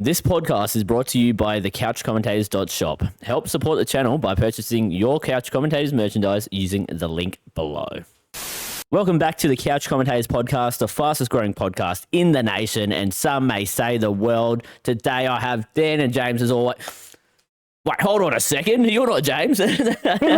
This podcast is brought to you by the couchcommentators.shop. Help support the channel by purchasing your Couch Commentators merchandise using the link below. Welcome back to the Couch Commentators podcast, the fastest growing podcast in the nation, and some may say the world. Today I have Dan and James as always. Wait, hold on a second. You're not James. Who the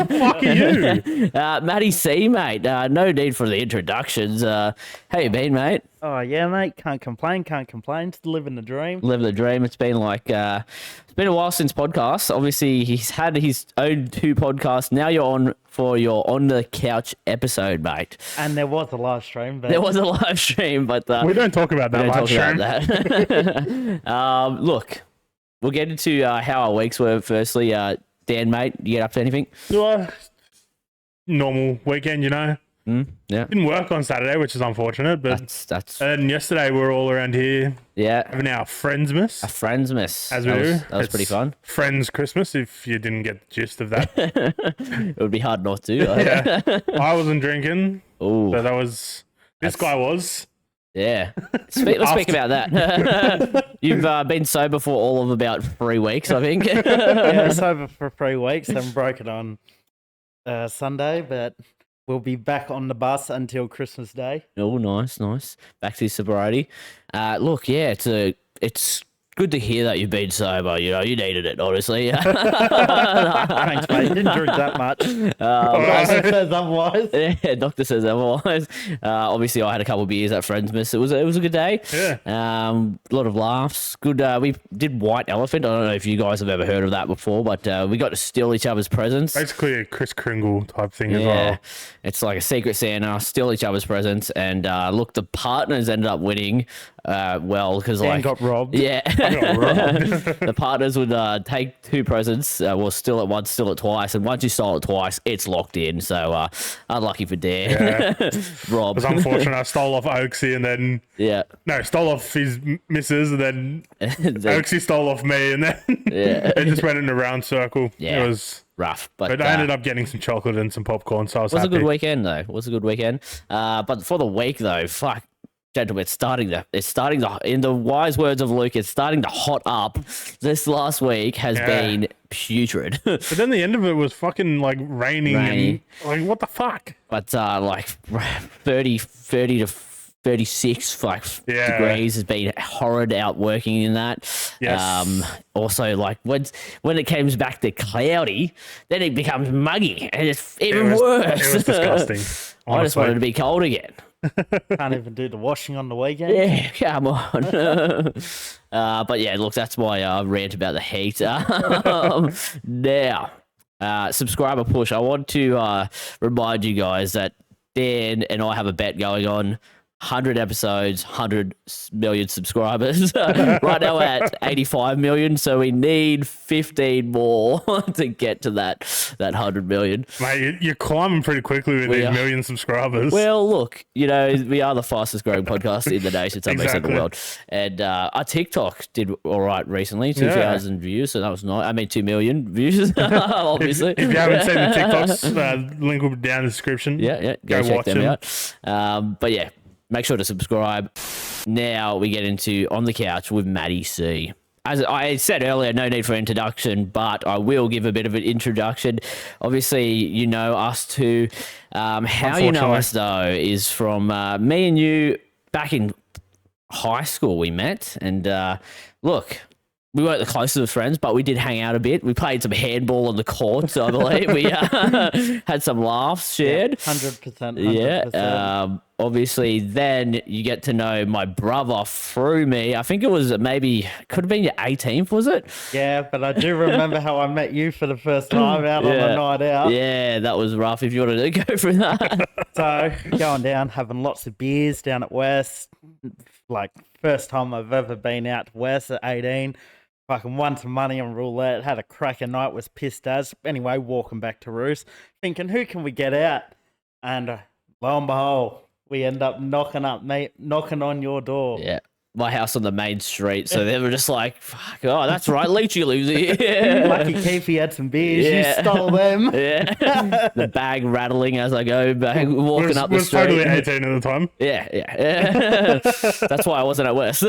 fuck are you? Matty C, mate. No need for the introductions. How you been, mate? Oh, yeah, mate. Can't complain. Just living the dream. Living the dream. It's been like, it's been a while since podcasts. Obviously, he's had his own 2 podcasts. Now you're on for your On the Couch episode, mate. And there was a live stream. But... There was a live stream, but... we don't talk about that live stream. Look, we'll get into how our weeks were. Firstly, Dan, mate, you get up to anything? Normal weekend, you know. Yeah. Didn't work on Saturday, which is unfortunate, but that's and yesterday we were all around here. Yeah. Having our Friendsmas. A Friendsmas. As we do. That was pretty fun. Friends Christmas, if you didn't get the gist of that. It would be hard not to. Yeah. I wasn't drinking. Oh. So that was... This guy was. Yeah. Let's speak about that. You've been sober for all of about 3 weeks, I think. Yeah, sober for 3 weeks, then broken on Sunday, but we'll be back on the bus until Christmas Day. Oh, nice. Back to sobriety. Look, yeah, it's good to hear that you've been sober. You know, you needed it, honestly. Thanks, mate. Didn't drink that much. Doctor says otherwise. Yeah, doctor says otherwise. Obviously, I had a couple of beers at Friendsmas. It was a good day. Yeah. A lot of laughs. Good. We did White Elephant. I don't know if you guys have ever heard of that before, but we got to steal each other's presents. Basically a Kris Kringle type thing as well. It's like a secret Santa, steal each other's presents, and look, the partners ended up winning. Because like got robbed. Yeah. I got robbed. The partners would take 2 presents, steal it once, steal it twice, and once you stole it twice, it's locked in. So unlucky for Dan. Yeah. Rob. It was unfortunate. I stole off Oaksy and then stole off his missus and then Oaksy stole off me and then it just went in a round circle. Yeah. It was rough, but I ended up getting some chocolate and some popcorn, so I was happy. happy. A good weekend though. But for the week though, fuck. Gentlemen, it's starting to, in the wise words of Luke, it's starting to hot up. This last week has been putrid. But then the end of it was fucking like raining. And like, what the fuck? But like 30 to 36 degrees has been horrid out working in that. Yes. Also, like when it comes back to cloudy, then it becomes muggy and it's even worse. It was disgusting. Honestly. I just wanted to be cold again. Can't even do the washing on the weekend. Yeah, come on. But yeah, look, that's my rant about the heat. Now, subscriber push. I want to remind you guys that Dan and I have a bet going on. 100 episodes, 100 million subscribers. Right now we're at 85 million, so we need 15 more to get to that 100 million. Mate, you're climbing pretty quickly with these million subscribers. Well, look, you know, we are the fastest growing podcast in the nation, some may say the world. And our TikTok did all right recently, 2,000 views, so that was nice. I mean, 2 million views, obviously. If you haven't seen the TikToks, link will be down in the description. Yeah, go check them out. But yeah, make sure to subscribe. Now we get into On the Couch with Matty C. As I said earlier, no need for introduction, but I will give a bit of an introduction. Obviously, you know us too. How you know us, though, is from me and you back in high school we met. And look, we weren't the closest of friends, but we did hang out a bit. We played some handball on the court, I believe. We had some laughs shared. 100%. Yeah. Obviously, then you get to know my brother through me. I think it was could have been your 18th, was it? Yeah, but I do remember how I met you for the first time out on a night out. Yeah, that was rough if you wanted to go through that. So, going down, having lots of beers down at West. Like, first time I've ever been out to West at 18. Fucking won some money on roulette, had a cracker night, was pissed as. Anyway, walking back to Roos, thinking, who can we get out? And lo and behold, we end up knocking on your door. Yeah. my house on the main street, so they were just like, "Fuck, oh, that's right, Leachy lives here." Lucky Keefy had some beers. Yeah. You stole them. Yeah, the bag rattling as I go back, walking up the was street. totally 18 at the time. Yeah. That's why I wasn't at West.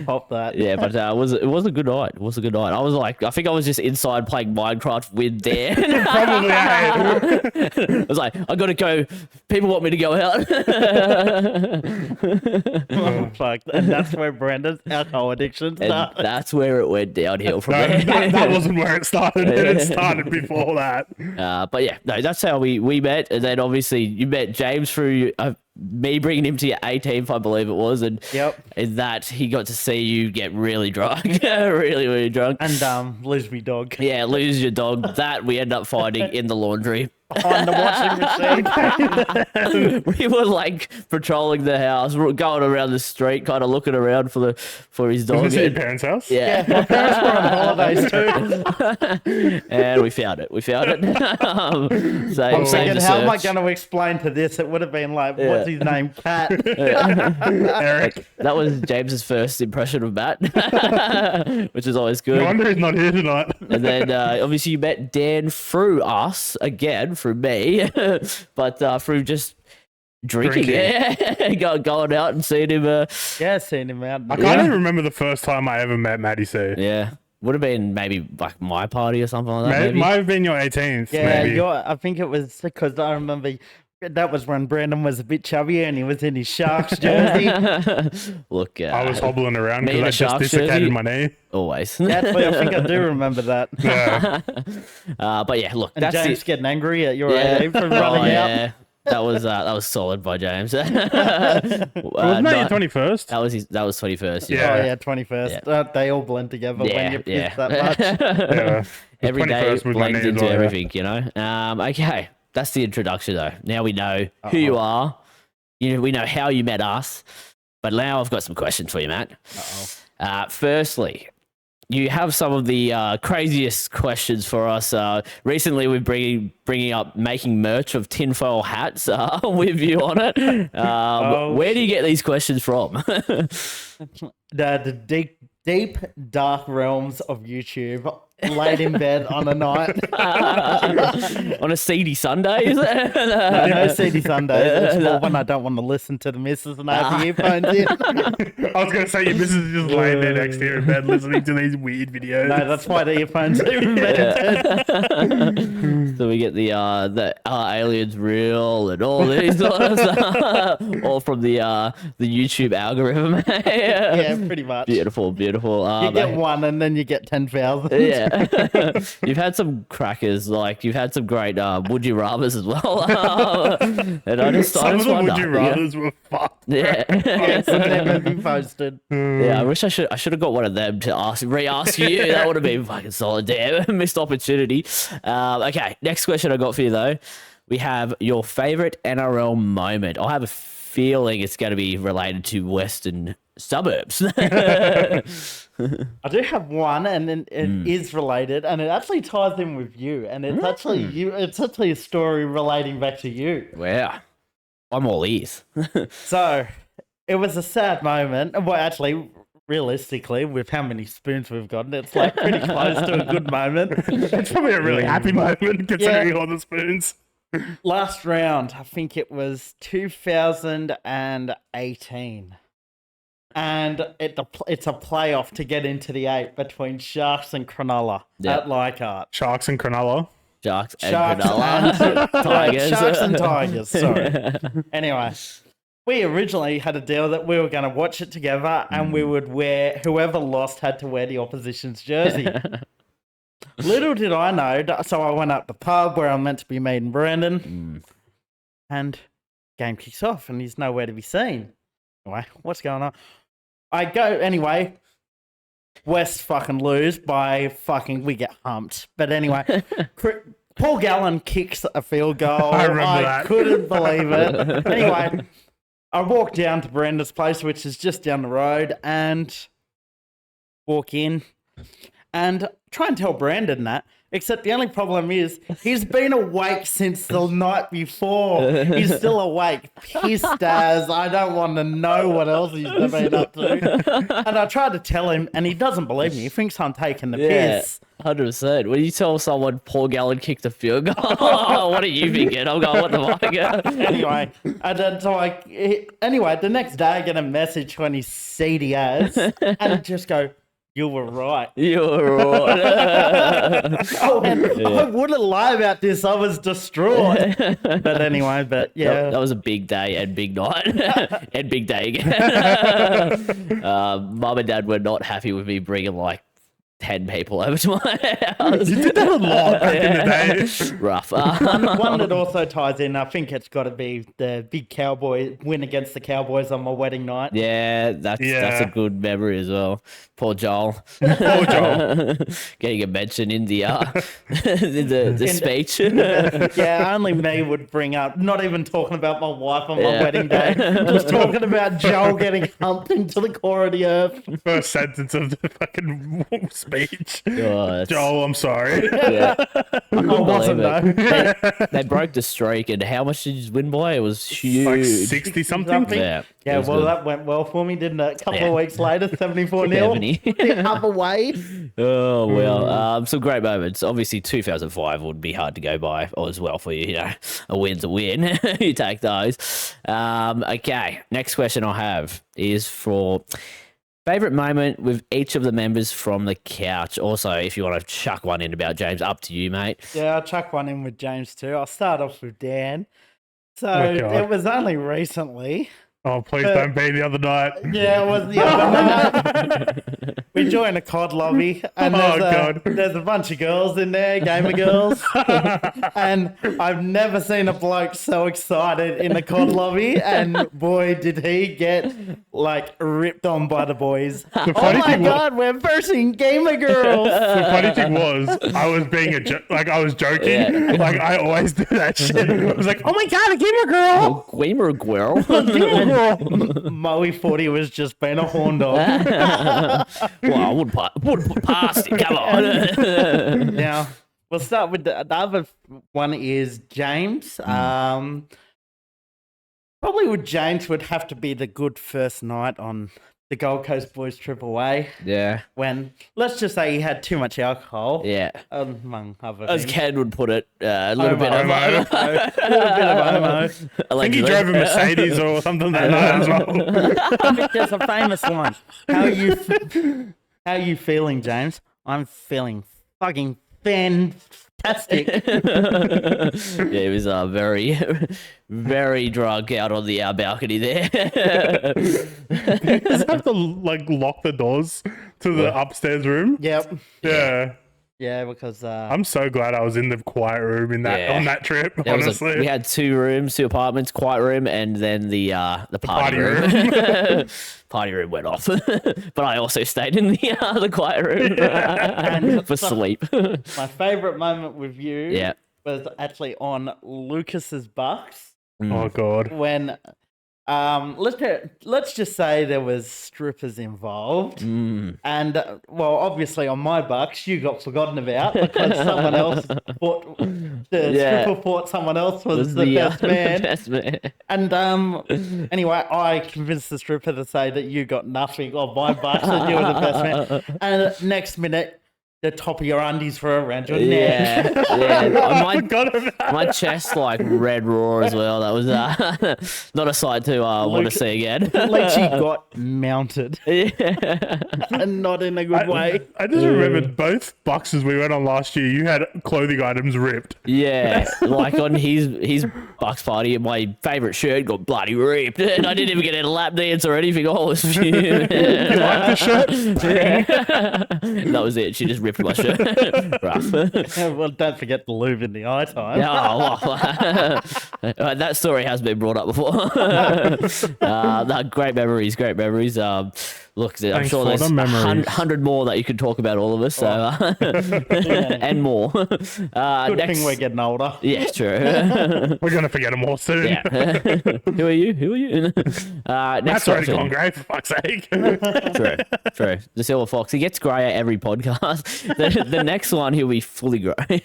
Pop that. Yeah, but it was a good night. It was a good night. I was like, I think I was just inside playing Minecraft with Dan. Probably. I was like, I gotta go. People want me to go out. Oh, fuck. And that's where Brenda's alcohol addiction And started. that's where it went downhill from No, there. that wasn't where it started. It started before that. But yeah, no, that's how we met. And then obviously you met James through me bringing him to your 18th, I believe it was. And in that he got to see you get really drunk, really, really drunk. And lose me dog. Yeah, lose your dog. That we end up finding in the laundry. On the washing machine. We were like patrolling the house, going around the street, kind of looking around for his dog. Was this at your parents' house? Yeah. My parents were on holidays too. And we found it. I'm thinking, how am I going to explain to this? It would have been like, what's his name? Cat. Eric. That was James's first impression of Matt, which is always good. No wonder he's not here tonight. And then obviously you met Dan through us again, through me, but through just drinking. Yeah, going out and seeing him. Yeah, seeing him out. I can't even remember the first time I ever met Matty C. Yeah, would have been maybe like my party or something like that. Maybe. Might have been your 18th. Yeah, maybe. I think it was because I remember that was when Brandon was a bit chubbier and he was in his Sharks jersey. Look, I was hobbling around me in because a I just Sharks dislocated jersey? my knee. Always. Actually, I think I do remember that. Yeah. But yeah, look, And that's James it. getting angry at your Yeah. age for running out. Yeah. That was solid by James. Wasn't that your 21st? That was 21st. Yeah. Oh yeah, 21st. They all blend together when you piss that much. Yeah. Every day 21st with my blends knee as into well, yeah. everything, you know. Okay, that's the introduction though. Now we know who you are. We know how you met us. But now I've got some questions for you, Matt. Firstly, you have some of the craziest questions for us. Recently, we're bringing up making merch of tinfoil hats with you on it. Where do you get these questions from? The deep, dark realms of YouTube, laid in bed on a night. On a seedy Sunday, is it? No seedy Sundays. It's more when I don't want to listen to the missus and I have the earphones in. I was going to say your missus is just laying there next to you in bed listening to these weird videos. No, that's why the earphones are invented. So we get the aliens real and all these sort of stuff, all from the YouTube algorithm. Yeah, pretty much. Beautiful. You get one and then you get 10,000. Yeah. You've had some crackers, like you've had some great would you rathers as well. And I just Some of the wonder, would you rathers were fucked. Yeah. Yeah, so they've been posted. Yeah, I wish I should have got one of them to re-ask you. That would have been fucking solid. Damn, missed opportunity. Okay, next question I got for you though. We have your favorite NRL moment. I have a feeling it's going to be related to Western suburbs. I do have one, and it is related, and it actually ties in with you, and it's actually you. It's actually a story relating back to you. Wow, I'm all ears. So, it was a sad moment. Well, actually, realistically, with how many spoons we've gotten, it's like pretty close to a good moment. It's probably a really happy moment considering all the spoons. Last round, I think it was 2018. And it's a playoff to get into the 8 between Sharks and Cronulla at Leichhardt. Sharks and Cronulla. Sharks and Cronulla. Tigers. Sharks and Tigers, sorry. Anyway, we originally had a deal that we were going to watch it together and we would wear, whoever lost had to wear the opposition's jersey. Little did I know, so I went up the pub where I'm meant to be meeting Brandon and game kicks off and he's nowhere to be seen. Anyway, what's going on? I go, anyway, West fucking lose by we get humped. But anyway, Paul Gallen kicks a field goal. I remember that. Couldn't believe it. Anyway, I walk down to Brenda's place, which is just down the road, and walk in and try and tell Brandon that. Except the only problem is he's been awake since the night before. He's still awake, pissed as. I don't want to know what else he's been up to. And I tried to tell him, and he doesn't believe me. He thinks I'm taking the piss. 100%. When you tell someone Paul Gallen kicked a field goal, what are you thinking? I'm going, what the fuck? Anyway, and then the next day I get a message when he's seedy as, and I just go, "You were right. You were right." I wouldn't lie about this. I was distraught. But anyway, that was a big day and big night and big day again. Mum and Dad were not happy with me bringing like 10 people over to my house. You did that a lot back in the day. Rough. One that also ties in, I think it's got to be the big Cowboy win against the Cowboys on my wedding night. Yeah, that's a good memory as well. Poor Joel. Poor Joel. Getting a mention in the the speech. Yeah, only me would bring up, not even talking about my wife on my wedding day, just talking about Joel getting humped into the core of the earth. First sentence of the fucking speech. Oh, Joel, I'm sorry. Yeah. I wasn't though. They broke the streak, and how much did you win by? It was huge. Like 60 something? Yeah, well, that went well for me, didn't it? A couple of weeks later, 74-0. The other way. Oh, well, some great moments. Obviously, 2005 would be hard to go by as well for you. You know, a win's a win. You take those. Okay, next question I have is for favorite moment with each of the members from the couch. Also, if you want to chuck one in about James, up to you, mate. Yeah, I'll chuck one in with James too. I'll start off with Dan. So it was only recently. Oh, please don't be the other night. Yeah, it was the other night. We joined a COD lobby, and there's a bunch of girls in there, gamer girls. And I've never seen a bloke so excited in the COD lobby, and boy, did he get, like, ripped on by the boys. Oh my God, we're versing gamer girls. The funny thing was, I was being I was joking. Yeah. Like, I always do that shit. I was like, oh my God, a gamer girl. Gamer girl. Gamer girl. Moe 40 was just being a horn dog. Well, I would put past it. Come on. Now, we'll start with the other one is James. Probably with James would have to be the good first night on the Gold Coast Boys trip away. Yeah. When, let's just say he had too much alcohol. Yeah. Among other As things. Ken would put it, a little bit of homo. A little bit of homo. I think he drove a Mercedes or something that night as well. There's a famous line. How are you feeling, James? I'm feeling fucking fantastic. Yeah, he was very, very drunk out on the balcony there. You just have to like lock the doors to the upstairs room. Yep. Yeah. Yeah, because I'm so glad I was in the quiet room on that trip. Honestly, we had 2 rooms, 2 apartments, quiet room, and then the party room. Party room went off, but I also stayed in the quiet room for sleep. My favorite moment with you was actually on Lucas's Bucks. Oh God! When let's just say there was strippers involved, and well, obviously on my Bucks you got forgotten about because someone else thought stripper thought someone else was the best man. Best man. And anyway, I convinced the stripper to say that you got nothing on my Bucks and you were the best man. And next minute, the top of your undies were around your neck. Yeah. My chest like red raw as well. That was not a sight to want to see again. Leachy got mounted. Yeah. And not in a good way. I just remembered both boxes we went on last year, you had clothing items ripped. Yeah. Like on his Bucks party, my favourite shirt got bloody ripped. And I didn't even get a lap dance or anything. Oh, it was You like the shirt? Yeah. That was it. She just ripped my shirt. Rough. Well, don't forget the lube in the eye time. That story has been brought up before. Great memories. Look, I'm Thanks sure for there's the memories. 100 more that you could talk about, all of us, so and more. Good thing we're getting older. Yeah, true. We're gonna forget them all soon. Yeah. Who are you? Next That's already option. gone grey, for fuck's sake. True. The Silver Fox. He gets grey at every podcast. The next one, he'll be fully grey.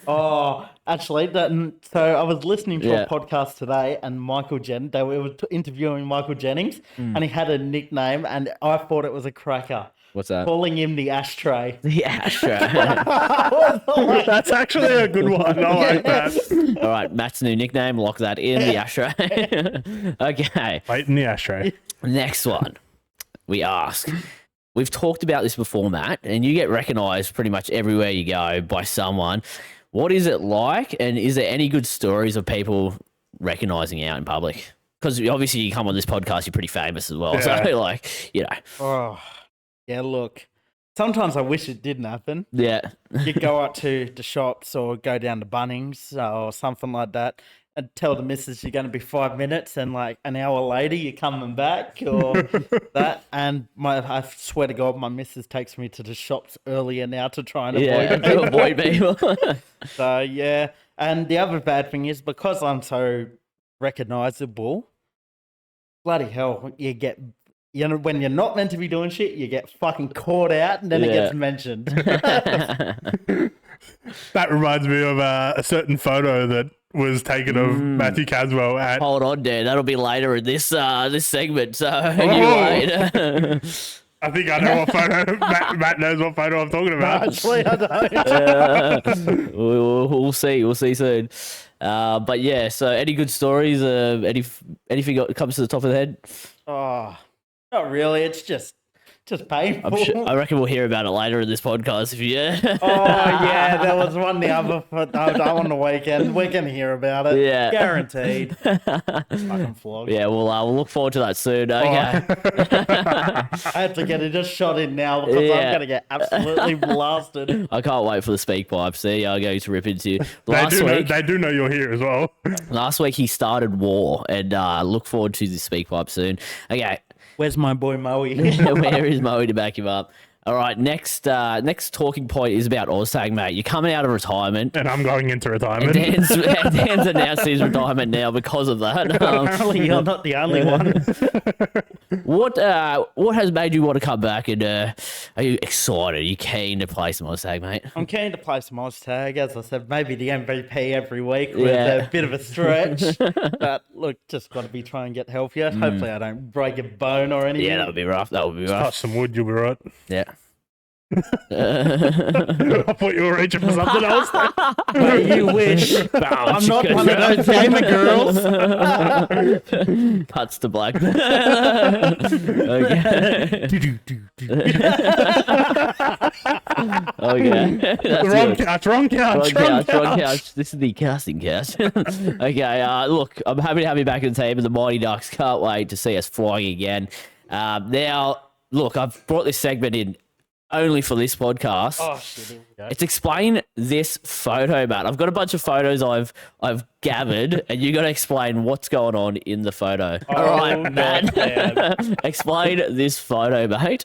Oh, actually, so I was listening to Yeah. a podcast today, and they were interviewing Michael Jennings, and he had a nickname, and I thought it was a cracker. What's that? Calling him the Ashtray. The Ashtray. That's actually a good one. I like that. All right, Matt's new nickname. Lock that in, the Ashtray. Okay. Wait in the ashtray. Next one. We ask. We've talked about this before, Matt, and you get recognised pretty much everywhere you go by someone. What is it like, and is there any good stories of people recognising you out in public? Because obviously you come on this podcast, you're pretty famous as well. Yeah. So, like, you know. Oh, yeah, look. Sometimes I wish it didn't happen. Yeah. You go out to the shops or go down to Bunnings or something like that and tell the missus you're going to be 5 minutes, and like an hour later you're coming back or that. And I swear to God, my missus takes me to the shops earlier now to try and avoid people. So, yeah. And the other bad thing is, because I'm so recognizable, bloody hell, you get, when you're not meant to be doing shit, you get fucking caught out, and then it gets mentioned. That reminds me of a certain photo that was taken of Matthew Caswell at. Hold on, Dan. That'll be later in this segment. So you wait. I think I know what photo. Matt knows what photo I'm talking about. Actually, I don't. We'll see. We'll see soon. But yeah. So any good stories? Anything that comes to the top of the head? Oh, not really. It's just painful. I reckon we'll hear about it later in this podcast. If you. Oh yeah, there was one the other on the weekend. We're gonna hear about it. Yeah, guaranteed. Fucking flog. Yeah, we'll look forward to that soon. Okay. I have to get it just shot in now because I'm gonna get absolutely blasted. I can't wait for the speak pipes. There you are, going to rip into. They do know you're here as well. Last week he started war, and look forward to the speak pipe soon. Okay. Where's my boy Moe? Where is Moe to back him up? All right, next talking point is about Oztag, mate. You're coming out of retirement. And I'm going into retirement. Dan's announced his retirement now because of that. Apparently you're not the only one. What has made you want to come back, and are you excited? Are you keen to play some Oztag, mate? I'm keen to play some Oztag. As I said, maybe the MVP every week with a bit of a stretch. But look, just got to be trying to get healthier. Hopefully I don't break a bone or anything. Yeah, that would be rough. Touch some wood, you'll be right. Yeah. I thought you were reaching for something else. You wish. I'm not one of those gamer girls. Cuts to black. Okay. Okay. Wrong couch. This is the casting couch. Okay. Look, I'm happy to have you back in the team, and the Mighty Ducks can't wait to see us flying again. Now, look, I've brought this segment in only for this podcast. Oh shit! It's explain this photo, Matt. I've got a bunch of photos I've gathered, and you got to explain what's going on in the photo. All right, Matt. Explain this photo, mate.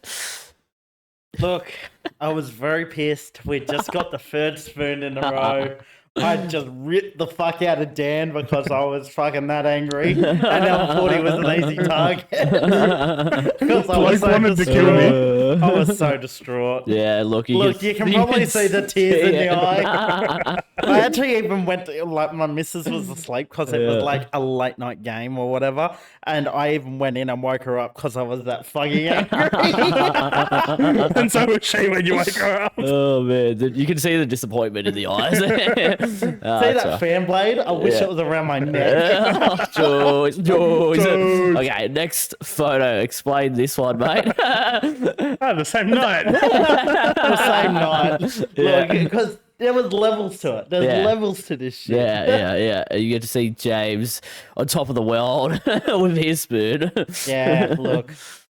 Look, I was very pissed. We just got the third spoon in a row. I just ripped the fuck out of Dan because I was fucking that angry, and I thought he was an easy target. Because I was so distraught. I was so distraught. Yeah, look, you can probably see the tears in the eye. I actually even went to, like, my missus was asleep because it was like a late night game or whatever, and I even went in and woke her up because I was that fucking angry. And so was she when you wake her up. Oh man, you can see the disappointment in the eyes. See that fan blade? I wish it was around my neck. Joys. Okay, next photo. Explain this one, mate. The same night. The same night. Look, because there was levels to it. There's levels to this shit. Yeah. You get to see James on top of the world with his spoon. Yeah, look.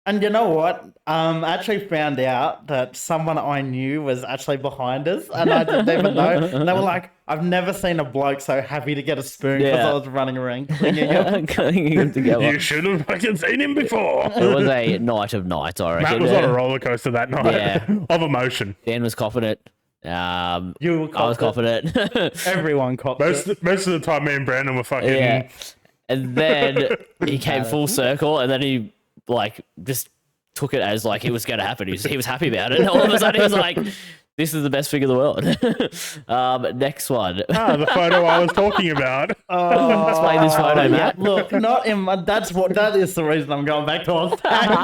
And you know what? I actually found out that someone I knew was actually behind us, and I didn't even know. And they were like, I've never seen a bloke so happy to get a spoon because I was running around clinging him. Clinging him together. You should have fucking seen him before. It was a night of nights, I reckon. Matt was on a roller coaster that night of emotion. Dan was confident. You were confident. I was confident. Everyone copped it. Most of the time, me and Brandon were fucking... Yeah. And then he came full circle, and then he, like, just took it as, like, it was going to happen. He was happy about it. And all of a sudden, he was like, this is the best thing in the world. Next one. The photo I was talking about. Explain this photo, Matt. Look, not in my, that is the reason I'm going back to Australia.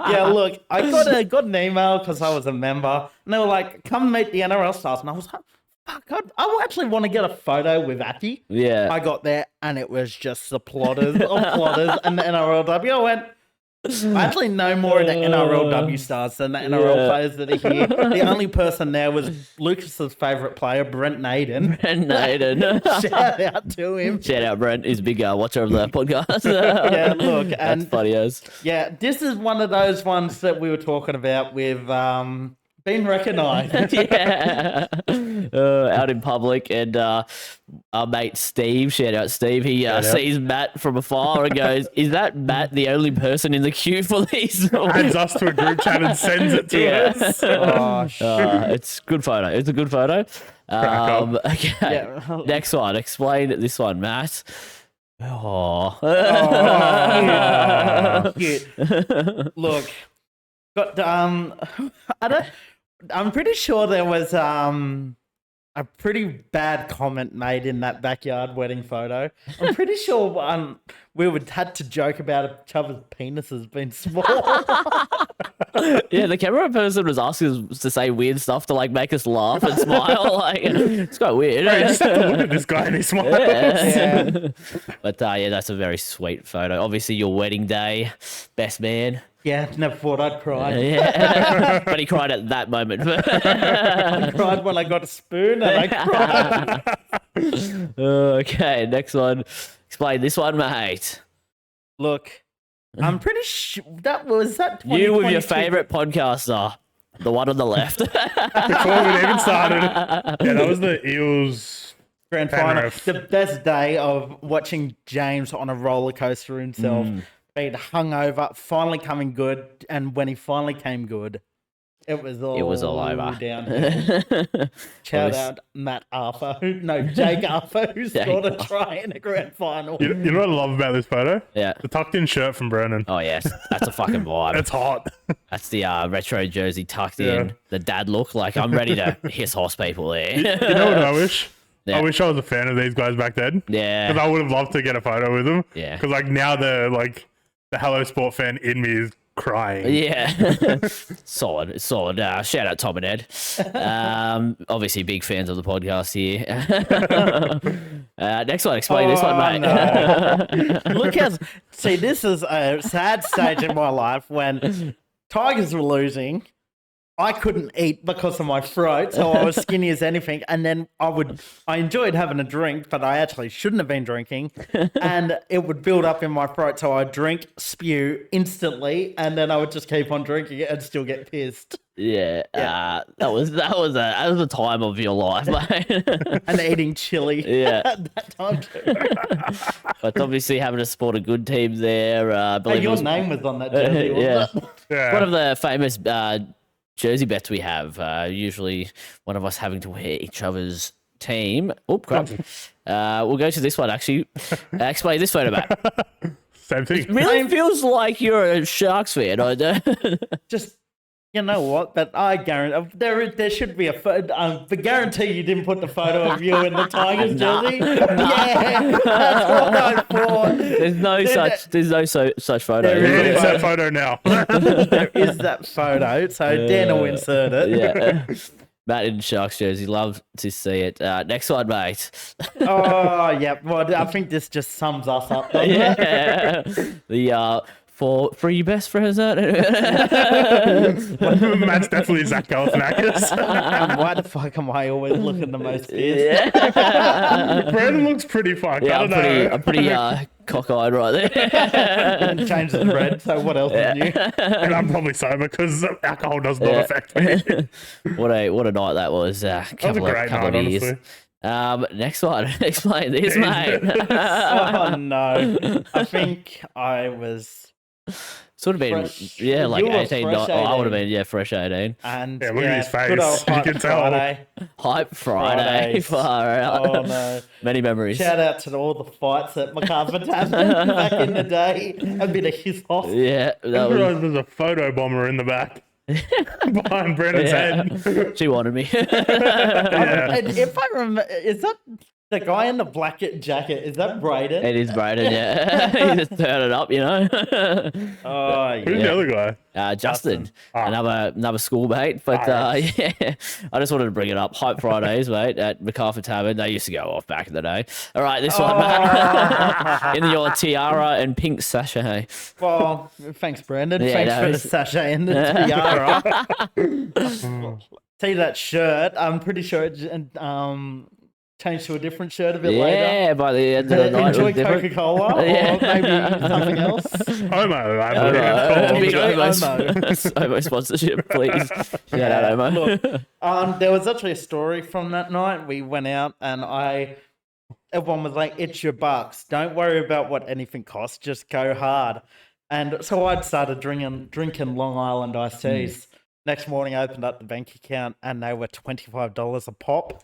Yeah, look, I got an email because I was a member, and they were like, come meet the NRL stars. And I was like, fuck, I actually want to get a photo with Atty. Yeah. I got there, and it was just the plotters of plotters and the NRLW. I went, I actually know more of the NRLW stars than the NRL players that are here. The only person there was Lucas's favourite player, Brent Naden. Brent Naden. Shout out to him. Shout out, Brent. He's a big watcher of the podcast. Yeah, look. That's funny as. Yeah, this is one of those ones that we were talking about with being recognised. Yeah. Out in public, and our mate Steve, shout out Steve, he sees Matt from afar and goes, is that Matt the only person in the queue for these? Adds us to a group chat and sends it to us. Oh, shit. It's a good photo. It's a good photo. Okay. Yeah. Next one. Explain this one, Matt. Oh. Cute. Look, got I'm pretty sure there was a pretty bad comment made in that backyard wedding photo. I'm pretty sure we would had to joke about each other's penises being small. Yeah, the camera person was asking us to say weird stuff to like make us laugh and smile. Like, it's quite weird. Hey, just have to look at this guy and he smiles. Yeah. But yeah, that's a very sweet photo. Obviously, your wedding day, best man. Yeah, never thought I'd cry. Yeah, but he cried at that moment. I cried when I got a spoon, and I cried. Okay, next one. Explain this one, mate. Look, I'm pretty sure that was that. You with your favourite podcaster, the one on the left. Before we even started. Yeah, that was the Eels grand final. The best day of watching James on a roller coaster himself. Being hungover, finally coming good, and when he finally came good, it was all over. Down. Shout out Matt Arthur, Jake Arthur, who scored a try in a grand final. You know what I love about this photo? Yeah. The tucked in shirt from Brennan. Oh, yes. That's a fucking vibe. It's hot. That's the retro jersey tucked in. The dad look. Like, I'm ready to hiss horse people there. You know what I wish? Yeah. I wish I was a fan of these guys back then. Yeah. Because I would have loved to get a photo with them. Yeah. Because like now the Hello Sport fan in me is crying. Yeah. Solid. Shout out Tom and Ed. Obviously big fans of the podcast here. Next one. Explain this one, mate. No. Look see, this is a sad stage in my life when Tigers were losing. I couldn't eat because of my throat, so I was skinny as anything. And then I enjoyed having a drink, but I actually shouldn't have been drinking. And it would build up in my throat, so I'd drink, spew instantly, and then I would just keep on drinking it and still get pissed. Yeah. That was a time of your life, mate. And eating chili. Yeah. At that time too. But obviously having to support a good team there. Your name was on that jersey, wasn't it? Yeah. One of the famous jersey bets we have, usually one of us having to wear each other's team. Oh, crap. We'll go to this one, actually. Explain this photo, Matt. Same thing. It really feels like you're a Sharks fan. I don't. Just, you know what? But I guarantee there should be but guarantee you didn't put the photo of you in the Tigers jersey. Yeah, that's what I thought. There's no such photo. There is that photo now. There is that photo, so Dan will insert it. Yeah. Matt in Sharks jersey, love to see it. Next one, mate. Oh, yeah. Well, I think this just sums us up, doesn't it? The for your best friends. Matt's definitely Zach Galifianakis. Why the fuck am I always looking the most pissed? Yeah. Brandon looks pretty fucked. Yeah, I don't know. I'm pretty cockeyed right there. Didn't change the bread, so what else is new? And I'm probably sober because alcohol does not affect me. What a night that was. Couple a great of night, years. honestly. Next one. Explain this, mate. Oh no! I think I was Sort of been, fresh. like You were 18. fresh I would have 18. been, fresh 18. and Yeah, look at his face. good old You Hype can tell. Friday. Hype Friday. Fridays. Far out. Oh no! Many memories. Shout out to all the fights at MacArthur Tavern back in the day. A bit of his off. Yeah, I that was. realised there's a photo bomber in the back behind Brandon's head. She wanted me. And if I remember, is that the guy in the black jacket? Is that Brayden? It is Braden, yeah. He just turned it up, Oh Who's yeah. the other guy? Justin, Ah. another schoolmate, but yes. yeah, I just wanted to bring it up. Hype Fridays, mate, at MacArthur Tavern. They used to go off back in the day. All right, this one, Matt. In your tiara and pink sachet. Well, thanks, Brandon. Yeah, Thanks no, for the it's- sachet and the tiara. See that shirt? I'm pretty sure it changed to a different shirt a bit later. Yeah, by the end of the Did it night, it enjoy was different. Coca-Cola Yeah. or maybe something else? Homo, I believe it's Big called. Omo sponsorship, please. Shout out, Omo. Look, there was actually a story from that night. We went out and everyone was like, "It's your bucks. Don't worry about what anything costs. Just go hard." And so I'd started drinking Long Island iced teas. Next morning, I opened up the bank account and they were $25 a pop.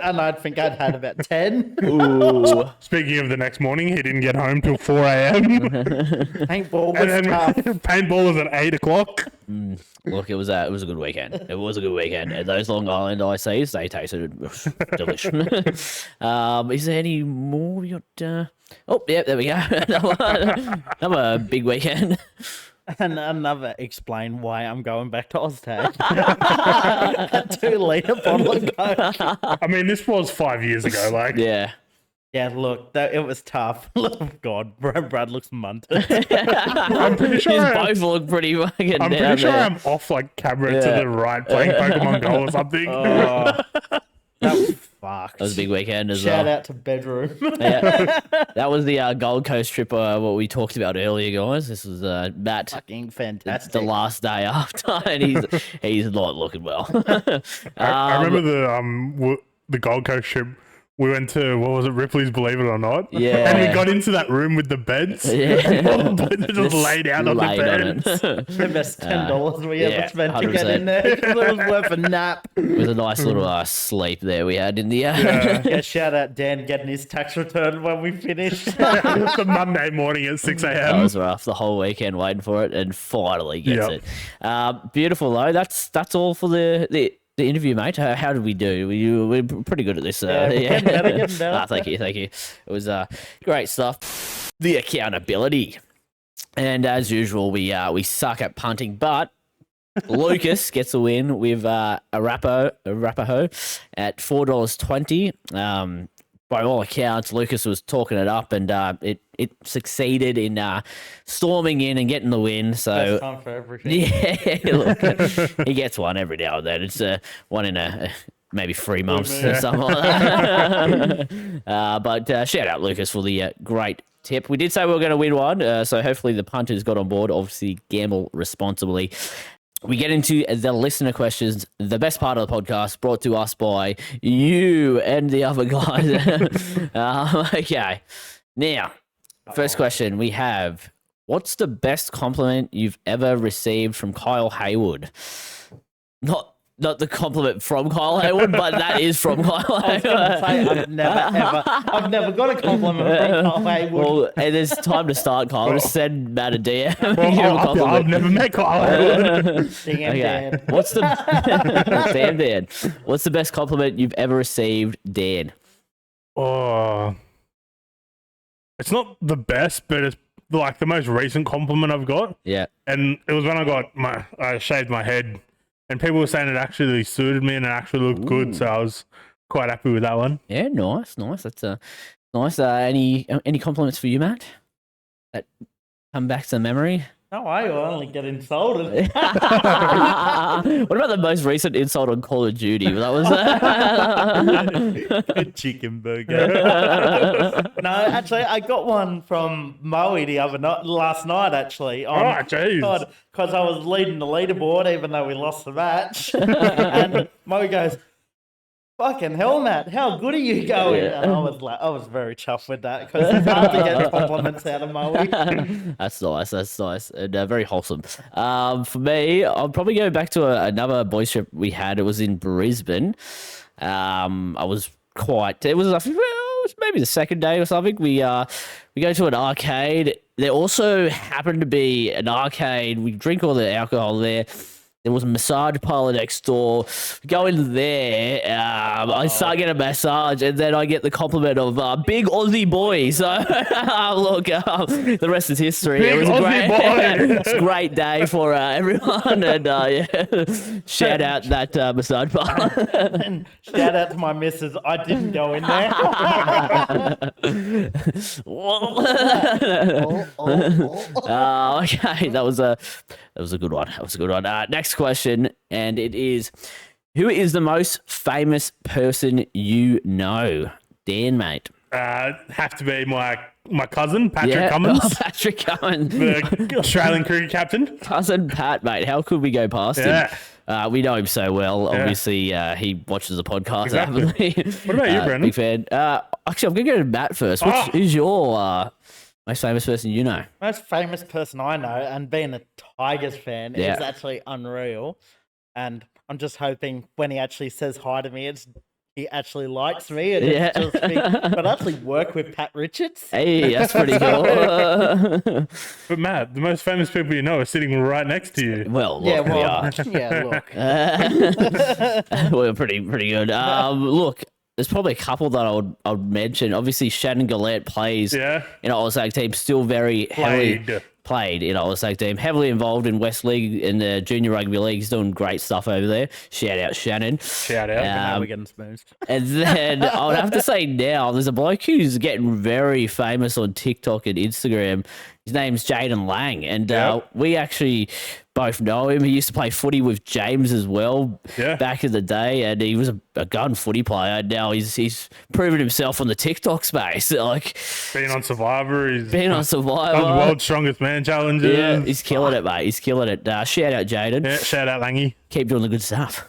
And I'd think I'd had about 10. Ooh. Speaking of the next morning, he didn't get home till 4 a.m. Paintball was and then tough. paintball was at 8 o'clock. Look, it was a good weekend. It was a good weekend. And those Long Island iced teas, they tasted delicious. Is there any more? We got, oh, yeah, there we go. Another big weekend. And another explain why I'm going back to Oztag. A 2-liter bottle of Coke. I mean, this was 5 years ago. Like, Yeah. Yeah, look, it was tough. Oh, God, Brad looks munted. I'm pretty sure. Both look pretty fucking I'm down pretty sure there. I'm off like camera to Yeah. the right playing Pokemon Go or something. Oh, that was fucked. That was a big weekend as Shout well. out to bedroom. Yeah. That was the Gold Coast trip, what we talked about earlier, guys. This was Matt. Fucking It's fantastic. the last day after, and he's not looking well. I remember the Gold Coast trip. We went to, what was it, Ripley's Believe It or Not? Yeah. And we got into that room with the beds. Yeah. All the boys were just laid out on the Laid on beds. it. The best $10 we yeah, ever spent to get 100%. in there. 'Cause it was worth a nap. It was a nice little sleep there we had in the. Yeah, shout out Dan getting his tax return when we finished. The Monday morning at 6 That a.m. was rough. The whole weekend waiting for it, and finally gets Yep. it. Beautiful though. That's all for the interview, mate. How did we do? We're pretty good at this. Yeah, we're getting better. Thank you. It was great stuff. The accountability, and as usual, we suck at punting, but Lucas gets a win with Arapaho at $4.20. By all accounts, Lucas was talking it up, and it succeeded in storming in and getting the win. So Best time for everything. yeah, look, he gets one every now and then. It's one in maybe 3 months or something like that. But shout out Lucas for the great tip. We did say we were going to win one, so hopefully the punters got on board. Obviously, gamble responsibly. We get into the listener questions, the best part of the podcast, brought to us by you and the other guys. Okay. Now, first question we have, what's the best compliment you've ever received from Kyle Hayward? Not the compliment from Kyle Hayward, but that is from Kyle I was going to say, Hayward. I've never got a compliment from Kyle Hayward. Well, and it's time to start, Kyle. Just send Matt a DM. Give him a Well, I've compliment. never met Kyle. Damn, Okay. Dan. What's the Damn, Dan? What's the best compliment you've ever received, Dan? Oh, it's not the best, but it's like the most recent compliment I've got. Yeah. And it was when I shaved my head, and people were saying it actually suited me and it actually looked good. So I was quite happy with that one. Yeah, nice. That's nice. Any compliments for you, Matt? That come back to memory? No, I only get insulted. What about the most recent insult on Call of Duty? That was a chicken burger. No, actually, I got one from Moe last night. Actually, jeez. Because I was leading the leaderboard, even though we lost the match, and Moe goes, "Fucking hell, Matt, how good are you going?" Yeah. And I was very chuffed with that because it's hard to get compliments out of Moe. That's nice, and very wholesome. For me, I'll probably go back to another boys trip we had. It was in Brisbane. It was I think, it was maybe the second day or something. We go to an arcade. There also happened to be an arcade. We drink all the alcohol there. There was a massage parlor next door. We go in there. I start getting a massage, and then I get the compliment of big Aussie boy. So, look, the rest is history. Big it was Aussie a great day for everyone. And shout out that massage parlor. And shout out to my missus. I didn't go in there. Okay, that was a good one. Next question, and it is, who is the most famous person you know? Dan, mate. Have to be my cousin, Patrick Cummins. Oh, Patrick Cummins. The Australian cricket captain. Cousin Pat, mate. How could we go past him? We know him so well. Yeah. Obviously, he watches the podcast. Exactly. What about you, Brendan? Big fan. Actually, I'm going to go to Matt first. Who's your most famous person you know? Most famous person I know, and being a Tigers fan, is actually unreal. And I'm just hoping when he actually says hi to me, he actually likes me. And but I actually work with Pat Richards. Hey, that's pretty cool. But Matt, the most famous people you know are sitting right next to you. Well, look, we are. Look. We're pretty good. Look, there's probably a couple that I would mention. Obviously, Shannon Gillette plays in our Ozark team, still very heavily played in our Ozark team, heavily involved in West League in the Junior Rugby League. He's doing great stuff over there. Shout out, Shannon. Shout out. Now we're getting smoothed. And then I would have to say now, there's a bloke who's getting very famous on TikTok and Instagram. His name's Jaden Lang, and we actually both know him. He used to play footy with James as well back in the day, and he was a gun footy player. Now he's proven himself on the TikTok space. Like being on Survivor, he's been on Survivor, done World's Strongest Man challenges. Yeah, he's killing it, mate. He's killing it. Shout out, Jaden. Yeah, shout out, Langy. Keep doing the good stuff.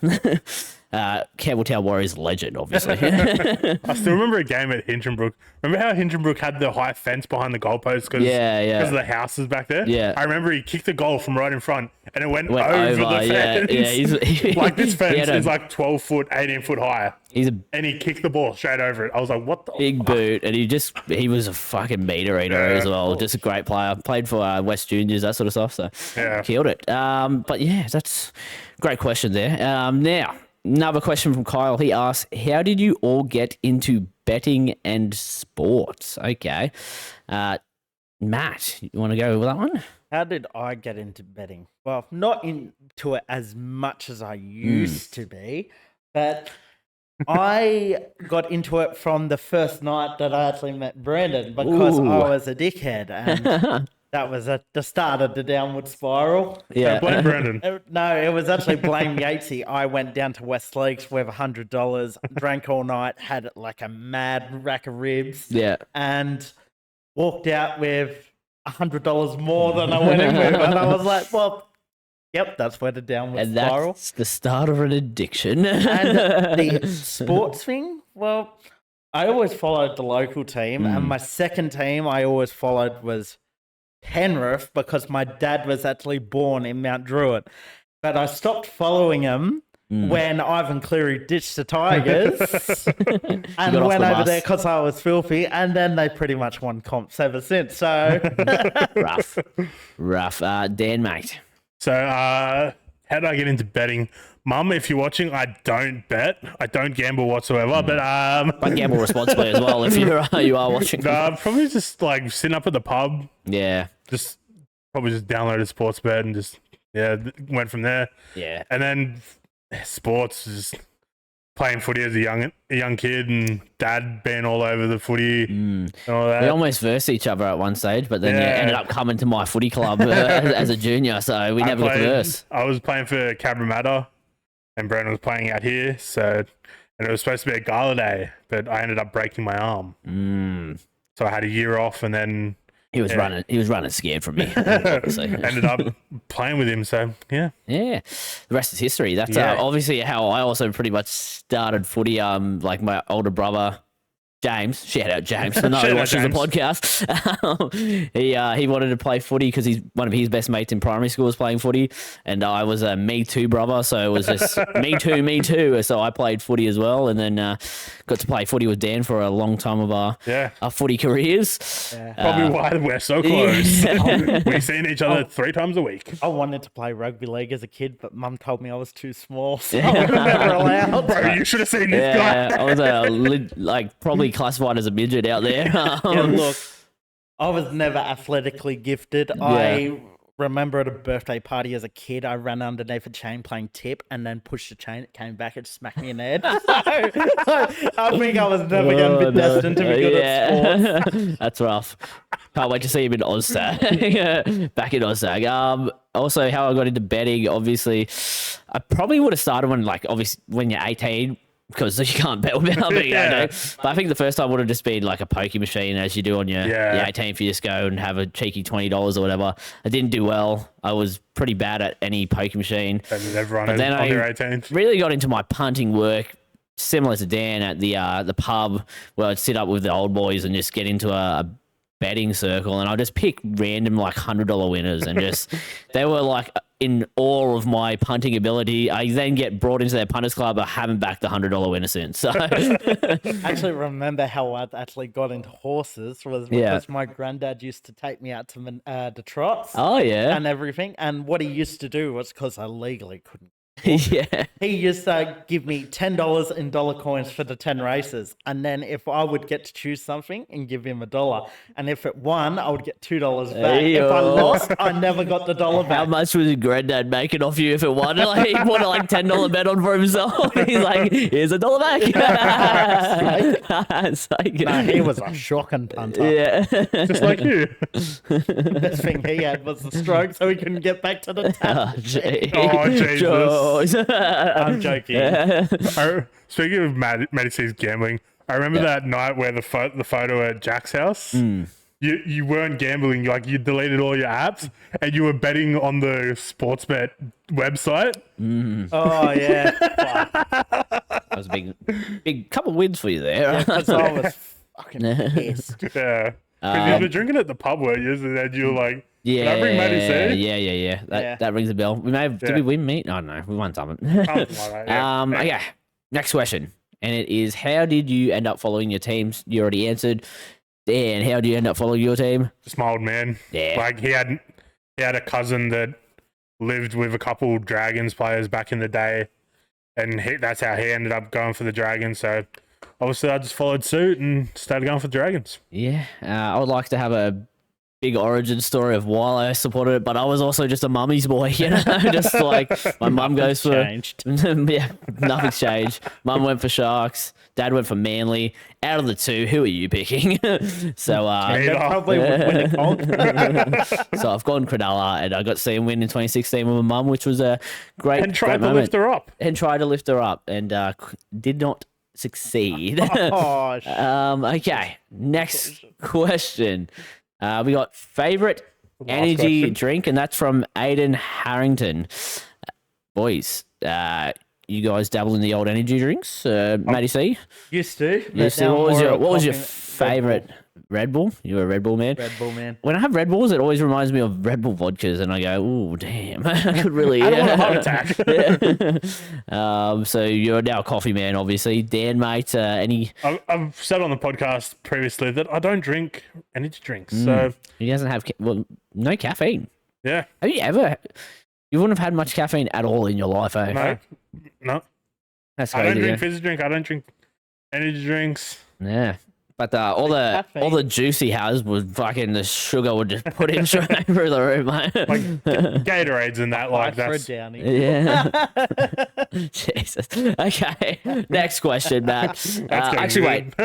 Campbelltown Warriors legend, obviously. I still remember a game at Hinchinbrook. Remember how Hinchinbrook had the high fence behind the goalpost because of the houses back there? Yeah. I remember he kicked the goal from right in front and it went over the fence. Yeah, like this fence is like 12 foot, 18 foot high. And he kicked the ball straight over it. I was like, what the big boot. And he was a fucking meter eater as well. Just a great player. Played for West Juniors, that sort of stuff. So killed it. But yeah, that's a great question there. Now, another question from Kyle. He asks, how did you all get into betting and sports? Okay. Matt, you want to go with that one? How did I get into betting? Well, not into it as much as I used to be, but I got into it from the first night that I actually met Brandon because I was a dickhead, and that was at the start of the downward spiral. Yeah, blame Brandon. No, it was actually blame Yatesy. I went down to West Leagues with $100, drank all night, had like a mad rack of ribs, and walked out with $100 more than I went in with, and I was like, well, yep, that's where the downward spiral. That's the start of an addiction. And the sports thing, well, I always followed the local team, and my second team I always followed was Penrith because my dad was actually born in Mount Druitt. But I stopped following him when Ivan Cleary ditched the Tigers and went over there because I was filthy, and then they pretty much won comps ever since. So rough. Dan, mate. So how did I get into betting? Mum, if you're watching, I don't bet. I don't gamble whatsoever. But gamble responsibly as well if you are watching. Probably just like sitting up at the pub. Yeah. Just probably just downloaded Sportsbet and just went from there. Yeah. And then sports just playing footy as a young kid, and dad being all over the footy and all that. We almost versed each other at one stage, but then you ended up coming to my footy club as a junior, so we never got to verse. I was playing for Cabramatta, and Brandon was playing out here, and it was supposed to be a gala day, but I ended up breaking my arm. So I had a year off, and then he was running scared from me. Ended up playing with him, so yeah. The rest is history. That's obviously how I also pretty much started footy. Like my older brother James, shout out James. I know he watches the podcast. He wanted to play footy because one of his best mates in primary school was playing footy, and I was a me too brother, so it was just me too. So I played footy as well, and then got to play footy with Dan for a long time of our footy careers. Probably why we're so close. We've seen each other 3 times a week. I wanted to play rugby league as a kid, but Mum told me I was too small, so I was never allowed. Bro, you should have seen this guy. I was probably classified as a midget out there. Look, I was never athletically gifted. I remember at a birthday party as a kid, I ran underneath a chain playing tip and then pushed the chain. It came back and smacked me in the head. I think I was never going to be destined to be good at sports. That's rough. Can't wait to see him in OzTag. Back in OzTag. Also, how I got into betting, obviously, I probably would have started when you're 18, because you can't bet without being 18. But I think the first time would have just been like a pokie machine, as you do on your 18th. You just go and have a cheeky $20 or whatever. I didn't do well. I was pretty bad at any pokie machine. But then I really got into my punting work, similar to Dan, at the pub where I'd sit up with the old boys and just get into a betting circle, and I'll just pick random $100 winners, and just they were like in awe of my punting ability. I then get brought into their punters club. I haven't backed the $100 winner since. So I actually remember how I actually got into horses was because my granddad used to take me out to the trots. Oh yeah, and everything. And what he used to do was, because I legally couldn't. He used to give me $10 in dollar coins for the 10 races, and then if I would get to choose something and give him $1, and if it won, I would get $2 back. If I lost, I never got the $1 back. How much was your granddad making off you if it won? Like, he put a $10 bet on for himself. He's like, here's $1 back. No, he was a shocking punter. Yeah, just like you. The best thing he had was the stroke, so he couldn't get back to the tap. Oh, Jesus. I'm joking. Speaking of Matty C's gambling, I remember that night where the photo at Jack's house. You weren't gambling, you deleted all your apps and you were betting on the Sportsbet website. Oh yeah, that was a big couple wins for you there. Because I was fucking pissed. Yeah, because you were drinking at the pub, weren't you? And then you were like, "Did I bring Matty C?" Yeah. That rings a bell. We may have. Did we win meat? Oh no, we won something. Okay. Next question, and it is: how did you end up following your teams? You already answered. Dan, how do you end up following your team? Just my old man. Yeah. Like he had a cousin that lived with a couple Dragons players back in the day, and that's how he ended up going for the Dragons. So obviously, I just followed suit and started going for the Dragons. Yeah, I would like to have a big origin story of why I supported it, but I was also just a mummy's boy, just like my mum goes for nothing's changed. Mum went for Sharks, Dad went for Manly. Out of the two, who are you picking? So probably would win a comp. So I've gone Cronulla, and I got to see him win in 2016 with my mum, which was a great and tried great to lift her up and did not succeed. Okay, next question. We got favorite energy drink, and that's from Aiden Harrington. Boys, you guys dabble in the old energy drinks? Matty C? Used to. What was your favorite? Red Bull? You're a Red Bull man? Red Bull man. When I have Red Bulls, it always reminds me of Red Bull vodkas, and I go, "Oh, damn, I could really." I don't want a heart attack. So you're now a coffee man, obviously. Dan, mate, any? I've said on the podcast previously that I don't drink energy drinks, so he doesn't have no caffeine. Yeah. Have you ever? You wouldn't have had much caffeine at all in your life, eh? No. That's I crazy. don't drink fizzy drink. I don't drink energy drinks. Yeah. But all the juice he has would fucking the sugar would just put him straight through the roof, mate. Like Gatorades and that, like For a that's downy. Yeah. Jesus. Okay. Next question, Matt. Actually, wait.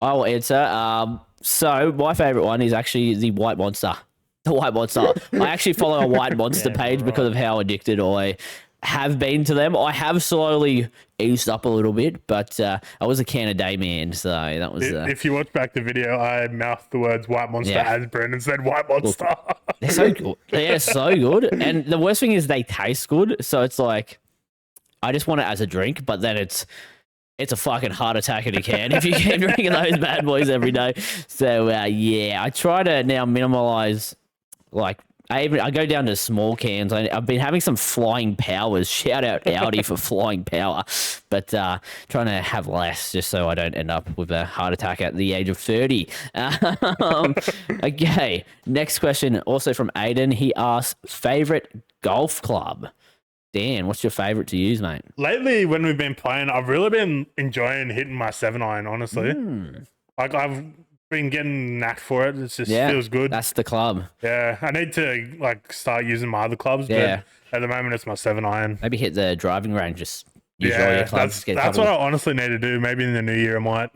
I will answer. So my favorite one is actually the White Monster. The White Monster. I actually follow a White Monster page because of how addicted I have been to them. I have slowly eased up a little bit, but I was a can a day man, so that was. If you watch back the video, I mouthed the words "White Monster" as Brendan said "White Monster." Look, they're so good. They're so good, and the worst thing is they taste good. So it's like, I just want it as a drink, but then it's a fucking heart attack in a can if you keep drinking those bad boys every day. So yeah, I try to now minimize. Like I go down to small cans. I've been having some Flying Powers. Shout out Audi for Flying Power, but trying to have less just so I don't end up with a heart attack at the age of 30. Okay, next question, also from Aiden. He asks, favorite golf club. Dan, what's your favorite to use, mate? Lately, when we've been playing, I've really been enjoying hitting my 7-iron. Honestly, like I've been getting knack for it. It just feels good. That's the club. Yeah, I need to like start using my other clubs. Yeah. But at the moment, it's my 7-iron. Maybe hit the driving range. Just use all your clubs. That's what I honestly need to do. Maybe in the new year, I might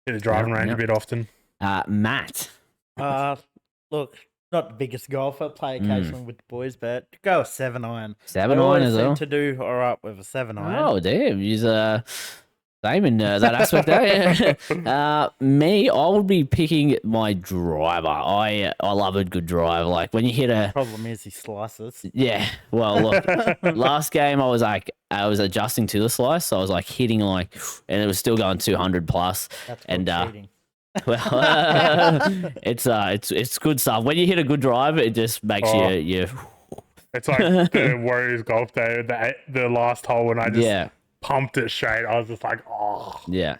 hit the driving range a bit often. Matt. Look, not the biggest golfer. Play occasionally with the boys, but go a 7-iron. 7-iron as well. To do all right with a 7-iron. Oh damn, he's same in that aspect there. Me, I would be picking my driver. I love a good drive. Like when you hit a Problem is he slices. Yeah. Well, look, last game I was adjusting to the slice, so I was like hitting like, and it was still going 200 plus. That's and cheating. Well, it's good stuff. When you hit a good drive, it just makes you. It's like the Warriors golf day, the last hole when I just pumped it straight. I was just like, oh. Yeah.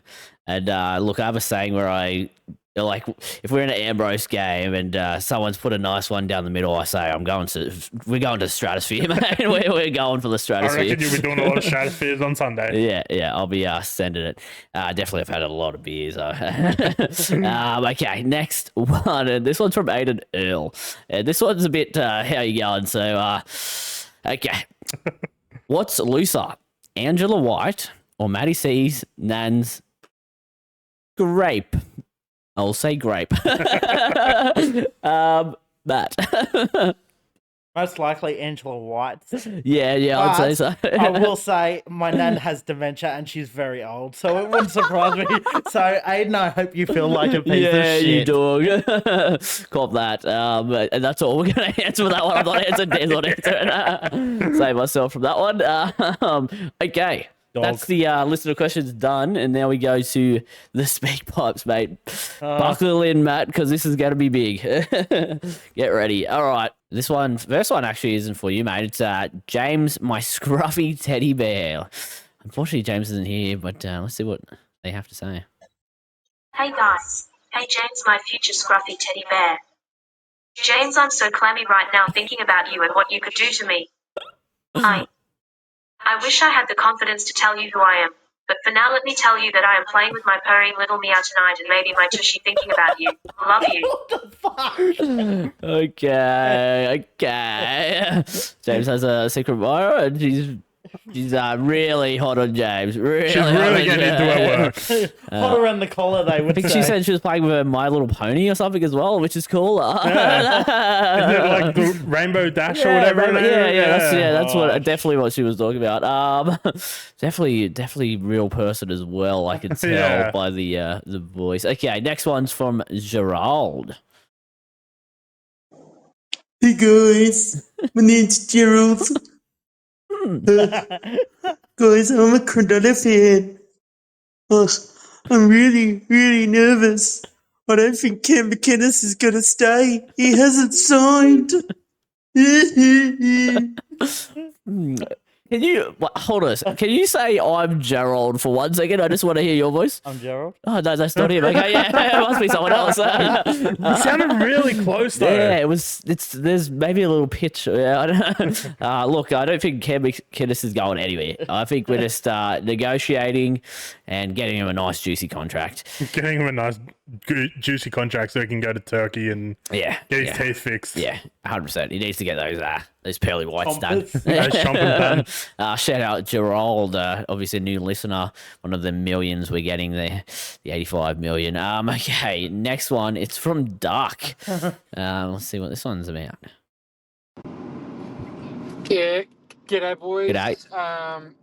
And look, I have a saying where like if we're in an Ambrose game and someone's put a nice one down the middle, I say we're going to stratosphere, man. we're going for the stratosphere. I reckon you'll be doing a lot of stratospheres on Sunday. Yeah, I'll be sending it. Definitely, I've had a lot of beers. Okay, next one. And this one's from Aiden Earl. This one's a bit how you going? So, okay, what's looser, Angela White or Matty C's Nan's grape? I'll say grape. Matt. Most likely Angela White. Yeah, I'd say so. I will say my nan has dementia and she's very old, so it wouldn't surprise me. So, Aiden, I hope you feel like a piece of shit. Yeah, you dog. Cop that. And that's all we're going to answer for that one. I'm not answering. Dan's not answering. Save myself from that one. Okay. Dog. That's the listener questions done, and now we go to the speak pipes, mate. Buckle in, Matt, because this is going to be big. Get ready. All right. First one actually isn't for you, mate. It's James, my scruffy teddy bear. Unfortunately, James isn't here, but let's see what they have to say. Hey, guys. Hey, James, my future scruffy teddy bear. James, I'm so clammy right now thinking about you and what you could do to me. I wish I had the confidence to tell you who I am, but for now let me tell you that I am playing with my purring little meow tonight and maybe my tushy thinking about you. Love you. What the fuck? Okay. James has a secret bio and she's really hot on James. She's really getting into her work. Hot around the collar, they would I think she said she was playing with a My Little Pony or something as well, which is cool. Isn't it like the Rainbow Dash or whatever? That's definitely what she was talking about. Definitely real person as well. I can tell by the voice. Okay, next one's from Gerald. Hey guys, my name's Gerald. Guys, I'm a Cronulla fan. Oh, I'm really, really nervous. I don't think Cam McInnes is going to stay. He hasn't signed. Can you hold on? Can you say I'm Gerald for 1 second? I just want to hear your voice. I'm Gerald. Oh no, that's not him. Okay, yeah, it must be someone else. You sounded really close though. Yeah, it was. There's maybe a little pitch. Yeah, I don't know. Look, I don't think Cam McInnes is going anywhere. I think we're just negotiating and getting him a nice juicy contract. Getting him a nice juicy contract so he can go to Turkey and Yeah, get his teeth fixed. Yeah, 100%. He needs to get those pearly whites done. Those chomping done. Shout out Gerald, obviously a new listener, one of the millions we're getting there, the 85 million. Okay, next one. It's from Duck. Let's see what this one's about. Yeah, g'day boys. G'day.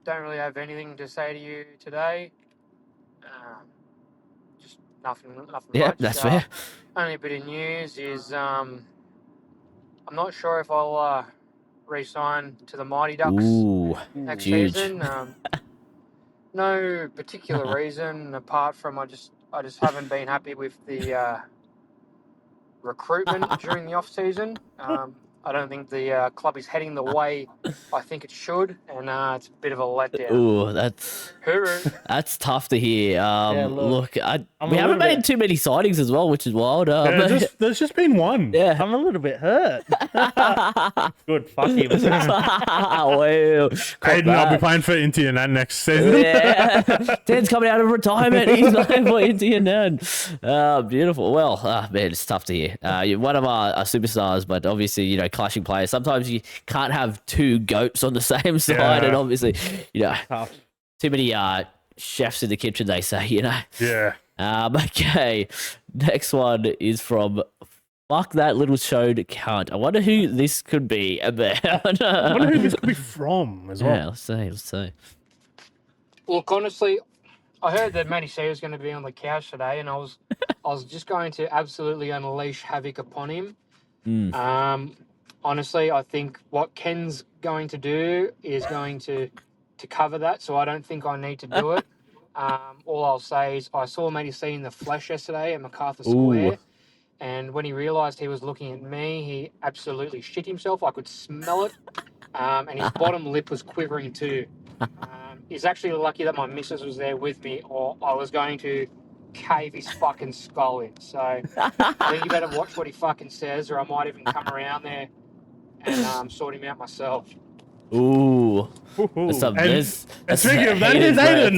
Don't really have anything to say to you today. Just nothing Yeah, much. that's fair. Only a bit of news is I'm not sure if I'll re-sign to the Mighty Ducks Ooh, next huge. season. No particular reason apart from I just haven't been happy with the recruitment during the off season. I don't think the club is heading the way I think it should, and it's a bit of a letdown. Ooh, Hooroo. that's tough to hear. Look, we haven't made too many sightings as well, which is wild. There's just been one. Yeah. I'm a little bit hurt. Good, fuck him. Wow. Aiden, I'll be playing for India next season. Yeah. Dan's coming out of retirement. He's playing for India Nan. Beautiful. Well, man, it's tough to hear. You're one of our superstars, but obviously, clashing players. Sometimes you can't have two goats on the same side, and obviously, Tough. too many chefs in the kitchen, they say, Yeah. Okay, next one is from Fuck That Little Showed Cunt. I wonder who this could be about. I wonder who this could be from as well. Yeah, let's see. Look, honestly, I heard that Matty C was going to be on the couch today, and I was just going to absolutely unleash havoc upon him. Honestly, I think what Ken's going to do is going to cover that, so I don't think I need to do it. All I'll say is I saw Matty C in the flesh yesterday at MacArthur Square, and when he realised he was looking at me, he absolutely shit himself. I could smell it, and his bottom lip was quivering too. He's actually lucky that my missus was there with me, or I was going to cave his fucking skull in. So I think you better watch what he fucking says, or I might even come around there and sort him out myself. Ooh. That's speaking of that, is Aiden.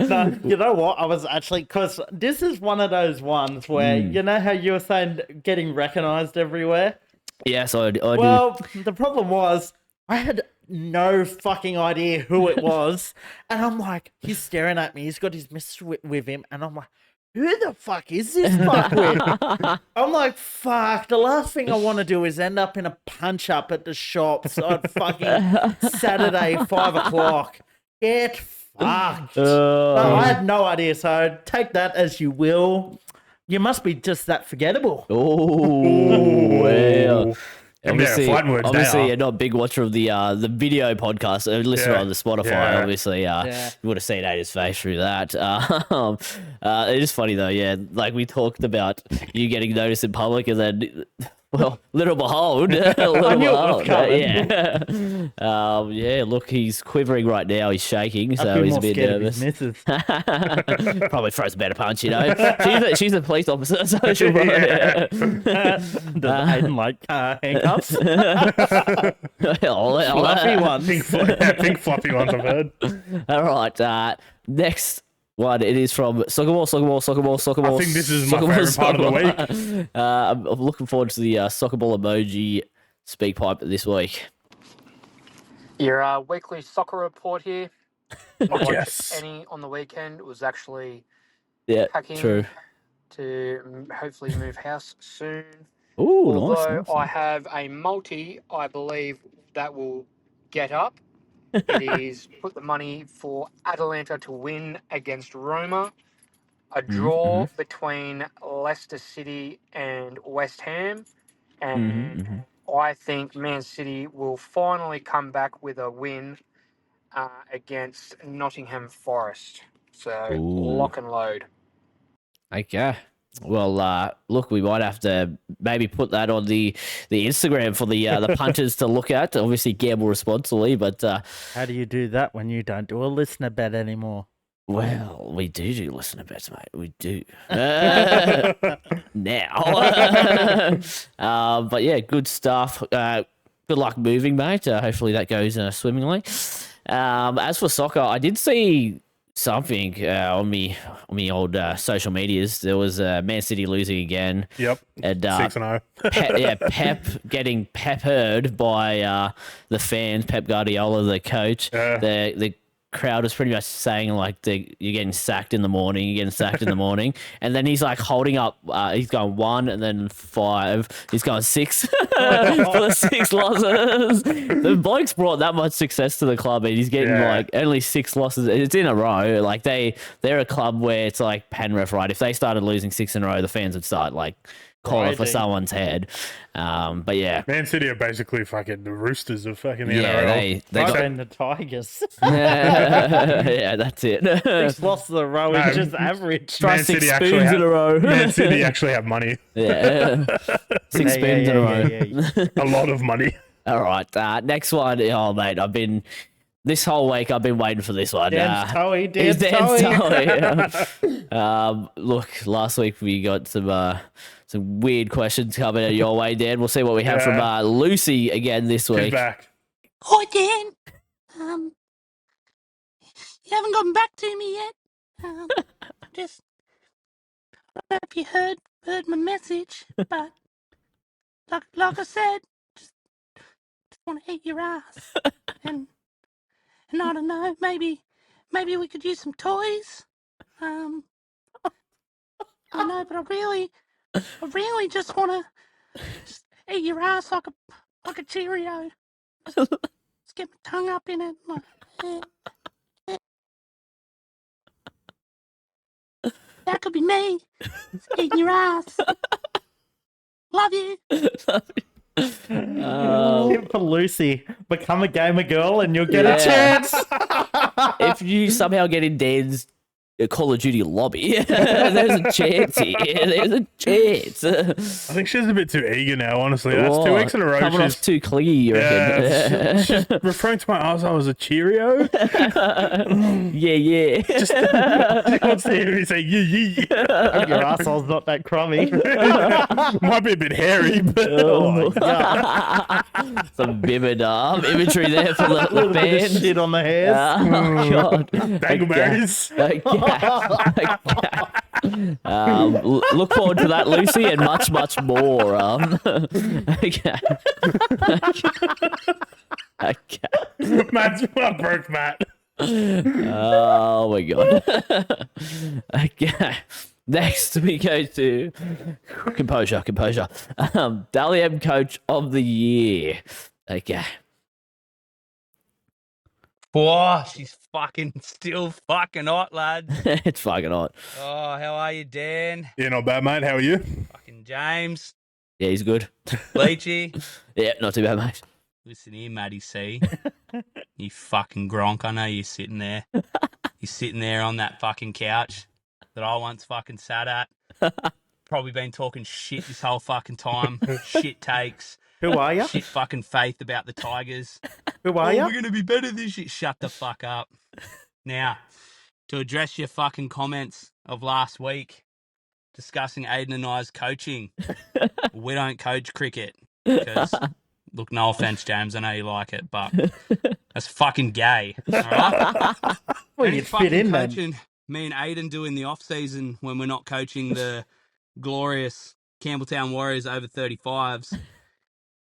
No, you know what? I was actually, because this is one of those ones where, you know how you were saying getting recognised everywhere? Yes, I do. Well, the problem was I had no fucking idea who it was. And I'm like, he's staring at me. He's got his missus with him. And I'm like, who the fuck is this fuckwit? I'm like, fuck, the last thing I want to do is end up in a punch up at the shops on fucking Saturday, 5 o'clock. Get fucked. No, I had no idea. So take that as you will. You must be just that forgettable. Oh, well. Obviously, words you're not a big watcher of the video podcast. Listener on the Spotify, obviously, you would have seen Ada's face through that. It is funny though, yeah. Like we talked about you getting noticed in public, and then, well, little behold, I knew it was coming. yeah. Look, he's quivering right now. He's shaking, so he's a bit nervous. Probably throws a better punch, She's a police officer, so she'll probably. Does Aiden like handcuffs? Fluffy ones. Pink fluffy ones, I've heard. All right. Next one, it is from Soccer Ball. I think this is my favourite part of the week. I'm looking forward to the Soccer Ball emoji speak pipe this week. Your weekly soccer report here. Yes. Any on the weekend was actually packing to hopefully move house soon. Ooh, Although nice. I have a multi, I believe that will get up. It is put the money for Atalanta to win against Roma, a draw between Leicester City and West Ham, and I think Man City will finally come back with a win against Nottingham Forest. So lock and load. Okay. Well, look, we might have to maybe put that on the Instagram for the punters to look at. Obviously, gamble responsibly, but How do you do that when you don't do a listener bet anymore? well, we do listener bets, mate. We do now. But yeah, good stuff. Good luck moving, mate. Hopefully that goes swimmingly. As for soccer, I did see something on me old social medias. There was Man City losing again. Yep. And 6-0. Pep getting peppered by the fans. Pep Guardiola, the coach. The crowd was pretty much saying like you're getting sacked in the morning, and then he's like holding up. He's going 1 and then 5. He's going 6 for the 6 losses. The bloke's brought that much success to the club, and he's getting like only 6 losses. It's in a row. Like they're a club where it's like Penrith, right? If they started losing 6 in a row, the fans would start like calling for someone's head. But yeah, Man City are basically fucking the Roosters of fucking the yeah, NRL. they I've got, been the Tigers. yeah, that's it. 6 losses in a row is just average. Try Man 6 City actually spoons have- in a row. Man City actually have money. Yeah, 6 spoons in a row. Yeah. A lot of money. All right, next one. Oh mate, this whole week I've been waiting for this one. Dan's Toey, It's Dan's Dan's Toey. Toey. Look, last week we got some weird questions coming out your way, Dan. We'll see what we have from Lucy again this He's week. back. Hi, Dan. You haven't gotten back to me yet. Just, I don't know if you heard my message, but like I said, just want to eat your ass. and I don't know, maybe we could use some toys. I know, but I really just want to eat your ass like a Cheerio. Just get my tongue up in it. That could be me. Just eating your ass. Love you. Tip for Lucy. Become a gamer girl and you'll get a chance. If you somehow get in Dan's Call of Duty lobby, there's a chance here. There's a chance. I think she's a bit too eager now, honestly. That's 2 weeks in a row. Coming off too clingy, you reckon? Yeah, she's referring to my arsehole as a Cheerio. Yeah. Just she wants to hear me say yee. Your asshole's not that crummy. Might be a bit hairy, but Some vivid imagery there for the Bit of fans. shit on the hairs. Oh, God. dangleberries. Look forward to that, Lucy, and much more. Okay. Matt's broke Matt. Oh my God. Okay. Next we go to composure. Dally M Coach of the Year. Okay. Whoa, she's still fucking hot, lad. It's fucking hot. Oh, how are you, Dan? Yeah, not bad, mate. How are you? Fucking James. Yeah, he's good. Leachy. Yeah, not too bad, mate. Listen here, Matty C. You fucking gronk. I know you're sitting there. You're sitting there on that fucking couch that I once fucking sat at. Probably been talking shit this whole fucking time. Shit takes. Who are you? Shit fucking faith about the Tigers. Who are We're you? going to be better this year. Shut the fuck up. Now, to address your fucking comments of last week discussing Aiden and I's coaching, we don't coach cricket because, look, no offense, James, I know you like it, but that's fucking gay. All right? Well, Any you'd fit fucking in then. coaching me and Aiden do in the off season when we're not coaching the glorious Campbelltown Warriors over 35s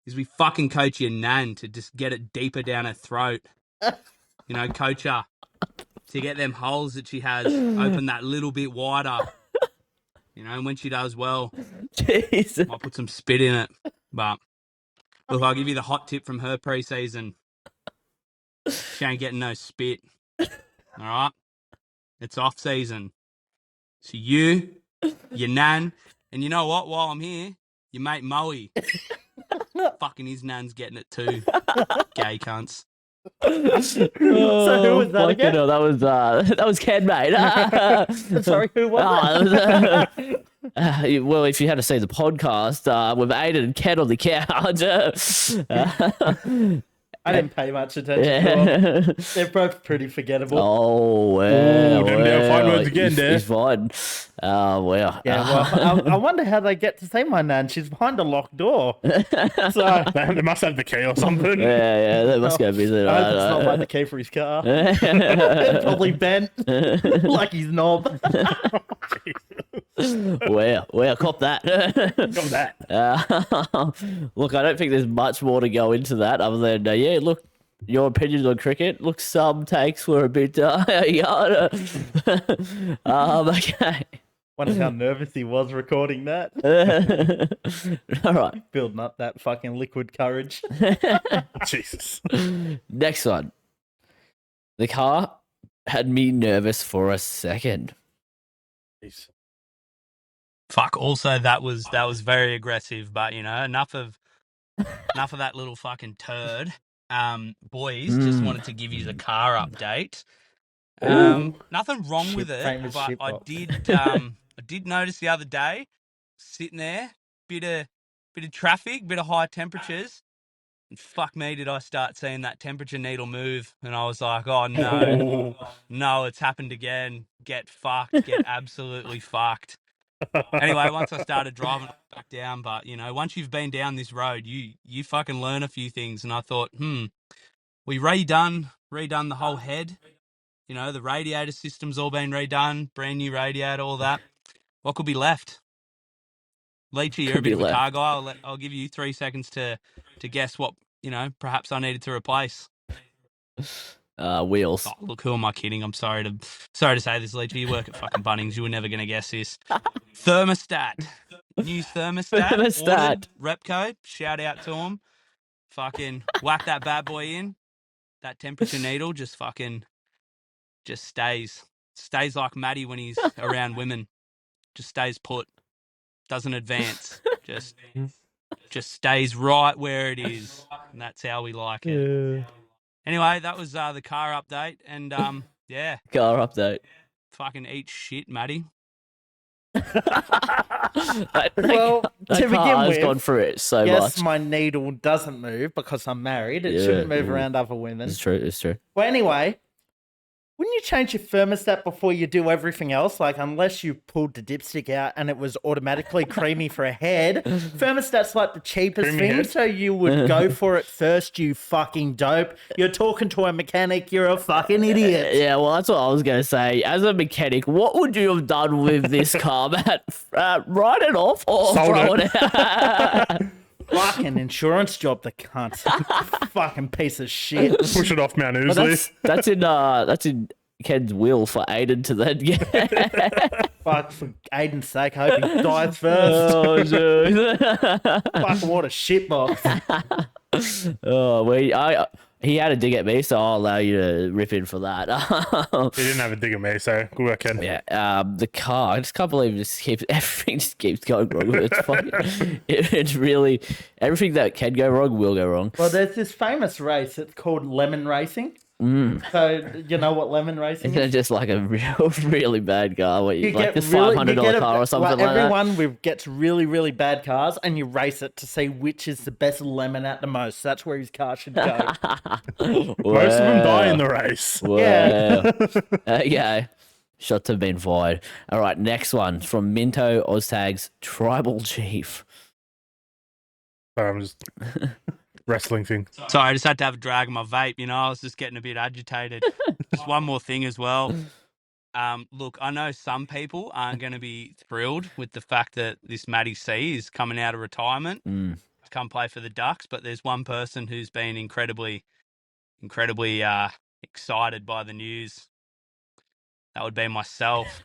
is we fucking coach your nan to just get it deeper down her throat. You know, coach her to get them holes that she has open that little bit wider. You know, and when she does well, Jeez. might put some spit in it. But look, I'll give you the hot tip from her preseason. She ain't getting no spit. All right? It's off season. So you, your nan, and you know what? While I'm here, your mate Moe. Fucking his nan's getting it too. Gay cunts. So who was that fucking again? hell, that was Ken, mate. Sorry, who was Oh, that was, Well, if you had to see the podcast, with Aiden and Ken on the couch. I didn't pay much attention to them. Yeah. They're both pretty forgettable. Oh, wow. Ooh, them damn fine words again, there. He's fine. Oh, wow. Yeah, well, I wonder how they get to see my nan. She's behind a locked door. So They must have the key or something. yeah, they must go visit. I hope it's not like the key for his car. It's probably bent like his knob. Wow, cop that. Got that. Look, I don't think there's much more to go into that other than, yeah, look, your opinions on cricket. Look, some takes were a bit, yada. Okay. Wonder how nervous he was recording that. All right. Building up that fucking liquid courage. Jesus. Next one. The car had me nervous for a second. Jeez. Fuck. Also, that was very aggressive. But enough of that little fucking turd. Boys, just wanted to give you the car update. Nothing wrong with it, Famous but I shitbox. did notice the other day, sitting there, bit of traffic, bit of high temperatures, and fuck me, did I start seeing that temperature needle move, and I was like, oh no, no, it's happened again. Get fucked, get absolutely fucked. Anyway, once I started driving back down, but once you've been down this road, you fucking learn a few things, and I thought, we redone the whole head. The radiator system's all been redone, brand new radiator, all that. What could be left? Leachy, you're a bit of a car guy. I'll give you 3 seconds to guess what, perhaps I needed to replace. Wheels. Oh, look, who am I kidding? I'm sorry to say this, Leachy. You work at fucking Bunnings. You were never going to guess this. Thermostat. New thermostat. Ordered. Repco. Shout out to them. Fucking whack that bad boy in. That temperature needle just stays like Matty when he's around women. Just stays put, doesn't advance. Just stays right where it is, and that's how we like it. Anyway, that was the car update, and yeah, Car update. fucking eat shit, Matty. Well, to begin with, gone through it so yes, much. my needle doesn't move because I'm married. It shouldn't move around other women. It's true. Well, anyway, wouldn't you change your thermostat before you do everything else? Like, unless you pulled the dipstick out and it was automatically creamy for a head. Thermostat's like the cheapest Creamy thing, head? so you would go for it first, you fucking dope. You're talking to a mechanic, you're a fucking idiot. Yeah, well, that's what I was going to say. As a mechanic, what would you have done with this car, Matt? Write it off or Sold throw it. it out? Fucking insurance job, the cunt. Fucking piece of shit. Push it off Mount But Ousley. that's in Ken's will for Aiden to then get. Fuck, for Aiden's sake, I hope he dies first. Oh, dude. Fucking what a shitbox. Oh, he had a dig at me, so I'll allow you to rip in for that. He didn't have a dig at me, so good work, Ken. Yeah, the car. I just can't believe everything just keeps going wrong with it. It's fucking, it's really everything that can go wrong will go wrong. Well, there's this famous race. It's called lemon racing. So, you know what lemon racing is? It's just like a really bad car. What you like get this really- $500 you get a- car or something well, like that. everyone gets really, really bad cars, and you race it to see which is the best lemon at the most. That's where his car should go. Most of them die in the race. Yeah. Yeah. Shots have been fired. All right, next one from Minto Oztag's Tribal Chief. Sorry, I'm just wrestling thing. Sorry, I just had to have a drag of my vape. I was just getting a bit agitated. Just one more thing as well. Look, I know some people aren't going to be thrilled with the fact that this Matty C is coming out of retirement to come play for the Ducks, but there's one person who's been incredibly excited by the news. That would be myself.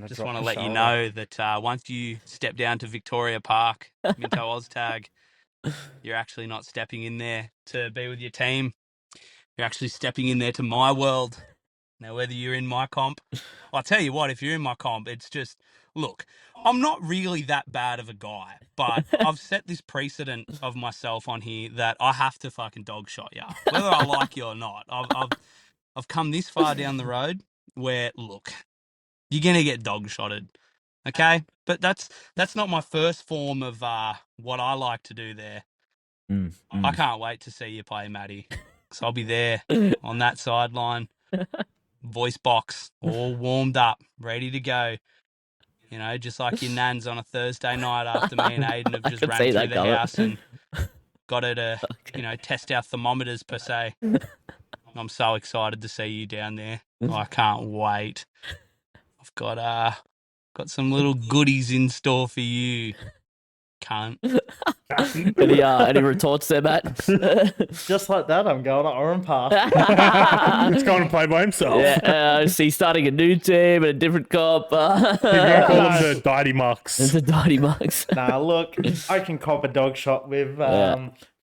Just want to let you know that once you step down to Victoria Park, Minto Oztag, you're actually not stepping in there to be with your team. You're actually stepping in there to my world. Now, whether you're in my comp, I'll tell you what, if you're in my comp, it's just, look, I'm not really that bad of a guy, but I've set this precedent of myself on here that I have to fucking dog shot you, whether I like you or not. I've come this far down the road where, look, you're going to get dog shotted. Okay, but that's not my first form of what I like to do there. I can't wait to see you play, Matty, because I'll be there on that sideline, voice box, all warmed up, ready to go. You know, just like your nans on a Thursday night after me and Aiden have just could ran see through that the coming. house and got her to, test our thermometers per se. I'm so excited to see you down there. I can't wait. I've got some little goodies in store for you, cunt. Any retorts there, Matt? Just like that, I'm going to Oran Park. He's going to play by himself. Yeah, he's starting a new team and a different comp. You're going to call them the Diety Mucks. The Dirty Mugs. Nah, look, I can cop a dog shot with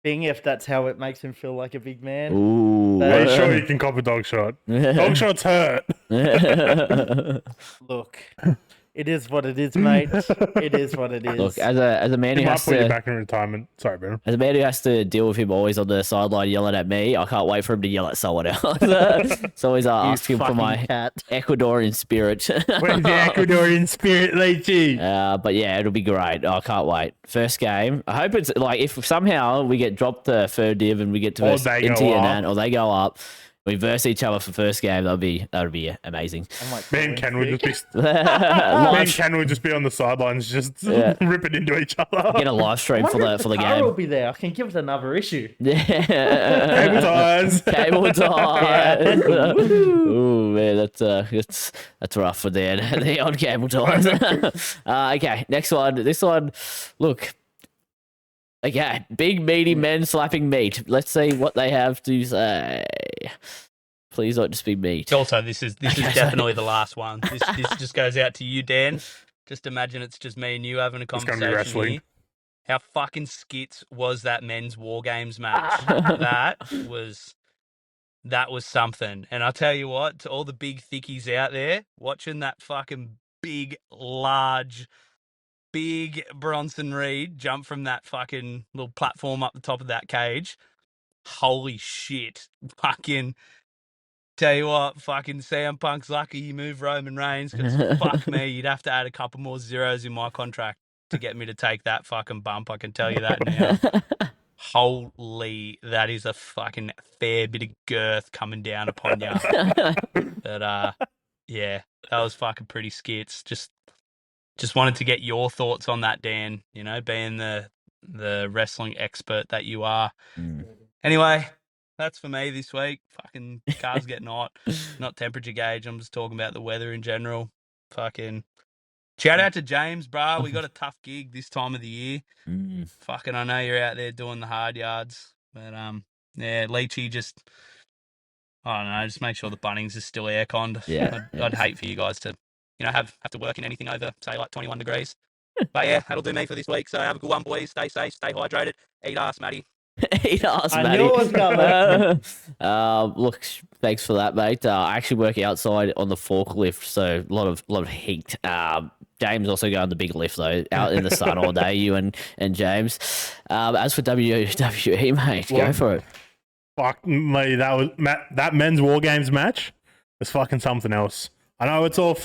Bing if that's how it makes him feel like a big man. Ooh. Are you sure you can cop a dog shot? Dog shots hurt. Look, it is what it is, mate. It is what it is. Look, as a man He who might has put you to, back in retirement. Sorry, Brennan. as a man who has to deal with him always on the sideline yelling at me, I can't wait for him to yell at someone else. It's always You asking for fucking my cat. Ecuadorian spirit. Where's the Ecuadorian spirit, Leachy? But yeah, it'll be great. I can't wait. First game. I hope it's like if somehow we get dropped the third div and we get to Or verse they go Inti and up. Nan, or they go up, we verse each other for first game. That would be amazing. I'm like, Me and Ken would just be. Me and Live, Ken would just be on the sidelines, just Yeah. ripping into each other. get a live stream for the car will game. be there. I can give it another issue. Yeah. Cable ties. Cable ties. Ooh man, that's rough for Dan. The odd cable ties. Okay, next one. This one, look. Okay, big meaty men slapping meat. Let's see what they have to say. Please not just be meat. Also, this is definitely the last one. This just goes out to you, Dan. Just imagine it's just me and you having a It's gonna conversation be wrestling. here. How fucking skits was that men's War Games match? that was something. And I'll tell you what, to all the big thickies out there, watching that fucking big Bronson Reed jump from that fucking little platform up the top of that cage. Holy shit. Fucking tell you what, fucking CM Punk's lucky you moved Roman Reigns, because fuck me, you'd have to add a couple more zeros in my contract to get me to take that fucking bump. I can tell you that now. Holy, that is a fucking fair bit of girth coming down upon you. But yeah, that was fucking pretty skits. Just wanted to get your thoughts on that, Dan, being the wrestling expert that you are. Anyway, that's for me this week. Fucking cars getting hot. Not temperature gauge. I'm just talking about the weather in general. Fucking shout out to James, bro. We got a tough gig this time of the year. Fucking, I know you're out there doing the hard yards. But, yeah, Leachy just, I don't know, just make sure the Bunnings is still airconned. Yeah. I'd hate for you guys to, have to work in anything over, say, like 21 degrees. But yeah, that'll do me for this week. So have a good one, boys. Stay safe, stay hydrated. Eat ass, Matty. Eat ass, I Matty. knew it was coming. Look, thanks for that, mate. I actually work outside on the forklift, so a lot of heat. James also going the big lift though, out in the sun all day. You and James. As for WWE, mate, go for it. Fuck me, that men's War Games match was fucking something else. I know it's all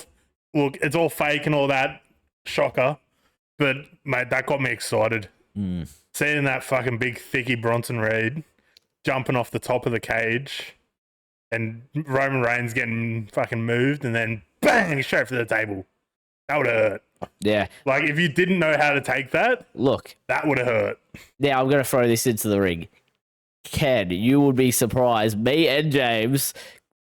it's all fake and all that, shocker, but mate, that got me excited. Seeing that fucking big thicky Bronson Reed jumping off the top of the cage and Roman Reigns getting fucking moved and then bang straight for the table. That would have hurt. Yeah. Like if you didn't know how to take that, Look, that would have hurt. now I'm going to throw this into the ring. Ken, you would be surprised. Me and James,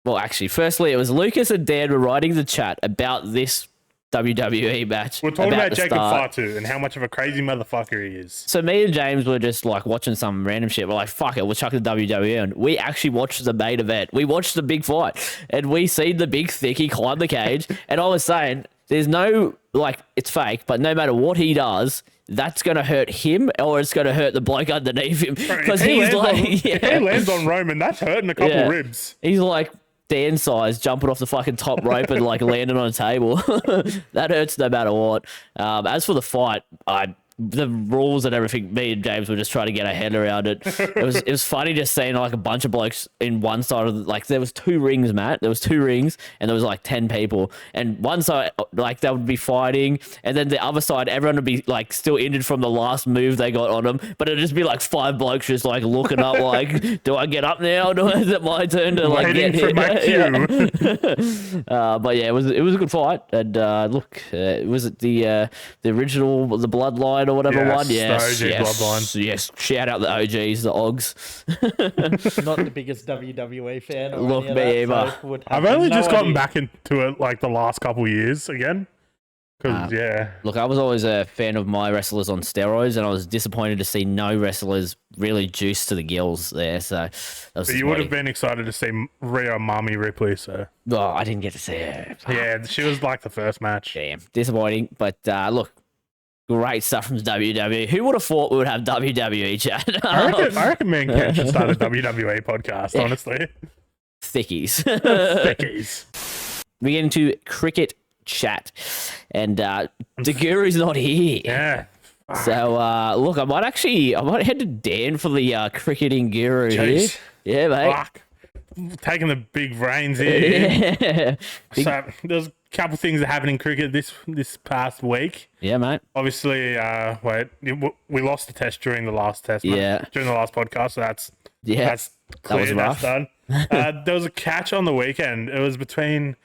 well, actually, firstly, it was Lucas and Dan were writing the chat about this WWE match. We're talking about the Jacob start. Fatu and how much of a crazy motherfucker he is. So me and James were just like watching some random shit. We're like, fuck it, we'll chuck the WWE in. We actually watched the main event. We watched the big fight. And we seen the big thicky climb the cage. And I was saying, there's no, like, it's fake, but no matter what he does, that's going to hurt him or it's going to hurt the bloke underneath him. Because he's like, if he lands on Roman, that's hurting a couple ribs. He's like Dan size, jumping off the fucking top rope and like landing on a table. That hurts no matter what. As for the fight, the rules and everything, me and James were just trying to get our head around it. It was funny just seeing like a bunch of blokes in one side of like there was 2 rings, Matt. There was 2 rings and there was like 10 people. And one side like they would be fighting, and then the other side everyone would be like still injured from the last move they got on them. But it'd just be like 5 blokes just like looking up like, do I get up now? Is it my turn to like Waiting get for hit? my cue. But yeah, it was a good fight. And look, was it the original, the Bloodline or whatever Yes, one? the Yes, OG yes, Bloodline. yes. Shout out the OGs, the OGs. Not the biggest WWE fan. Or Look, any of me that, either. so would have I've only no just gotten idea. back into it like the last couple of years again. Because yeah, Look, I was always a fan of my wrestlers on steroids, and I was disappointed to see no wrestlers really juiced to the gills there. So that was but you would have disappointing. been excited to see Rhea Mami Ripley. So Oh, I didn't get to see her. yeah, she was like the first match. Damn, disappointing. But look, great stuff from WWE. Who would have thought we would have WWE chat? I reckon me and Ken should start a WWE podcast. Yeah. Honestly, Thickies. thickies. We get into cricket chat, and the guru's not here. Yeah. So look, I might head to Dan for the cricketing guru Jeez. here. Yeah, mate. Fuck. Taking the big reins here. Yeah. So there's a couple things that happened in cricket this past week. Yeah, mate. Obviously, we lost the test during the last test. Yeah. During the last podcast, so that's Was clear. rough. That's done. There was a catch on the weekend. It was between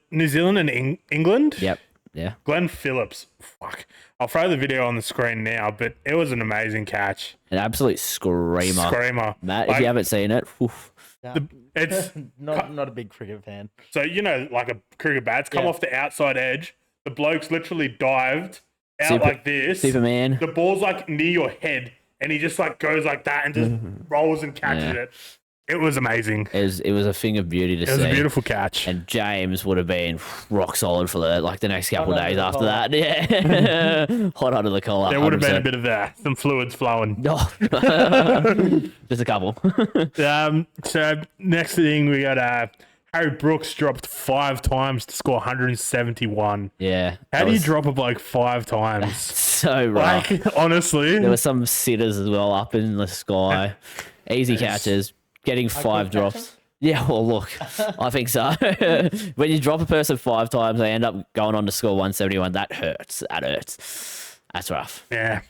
New Zealand and England? Yep. Yeah. Glenn Phillips. Fuck. I'll throw the video on the screen now, but it was an amazing catch. An absolute screamer. Screamer. Matt, if Like, you haven't seen it, oof. it's not a big cricket fan. so like a cricket bat's come Yeah. off the outside edge. The bloke's literally dived out Super- like this. Superman. The ball's like near your head, and he just like goes like that and just rolls and catches Yeah. it. It was amazing. It was a thing of beauty to It see. was a beautiful catch. And James would have been rock solid for the next couple of Hot days under the after that. Yeah. Hot under the collar. There would have been a 100%. bit of some fluids flowing. Oh. Just a couple. So next thing we got Harry Brooks dropped 5 times to score 171. Yeah. How that do you was drop a bloke 5 times? so rough? Like honestly, There were some sitters as well up in the sky. Easy catches. Getting 5 couldn't catch drops. Yeah, well, look, I think so. When you drop a person 5 times, they end up going on to score 171. That hurts. That's rough. yeah.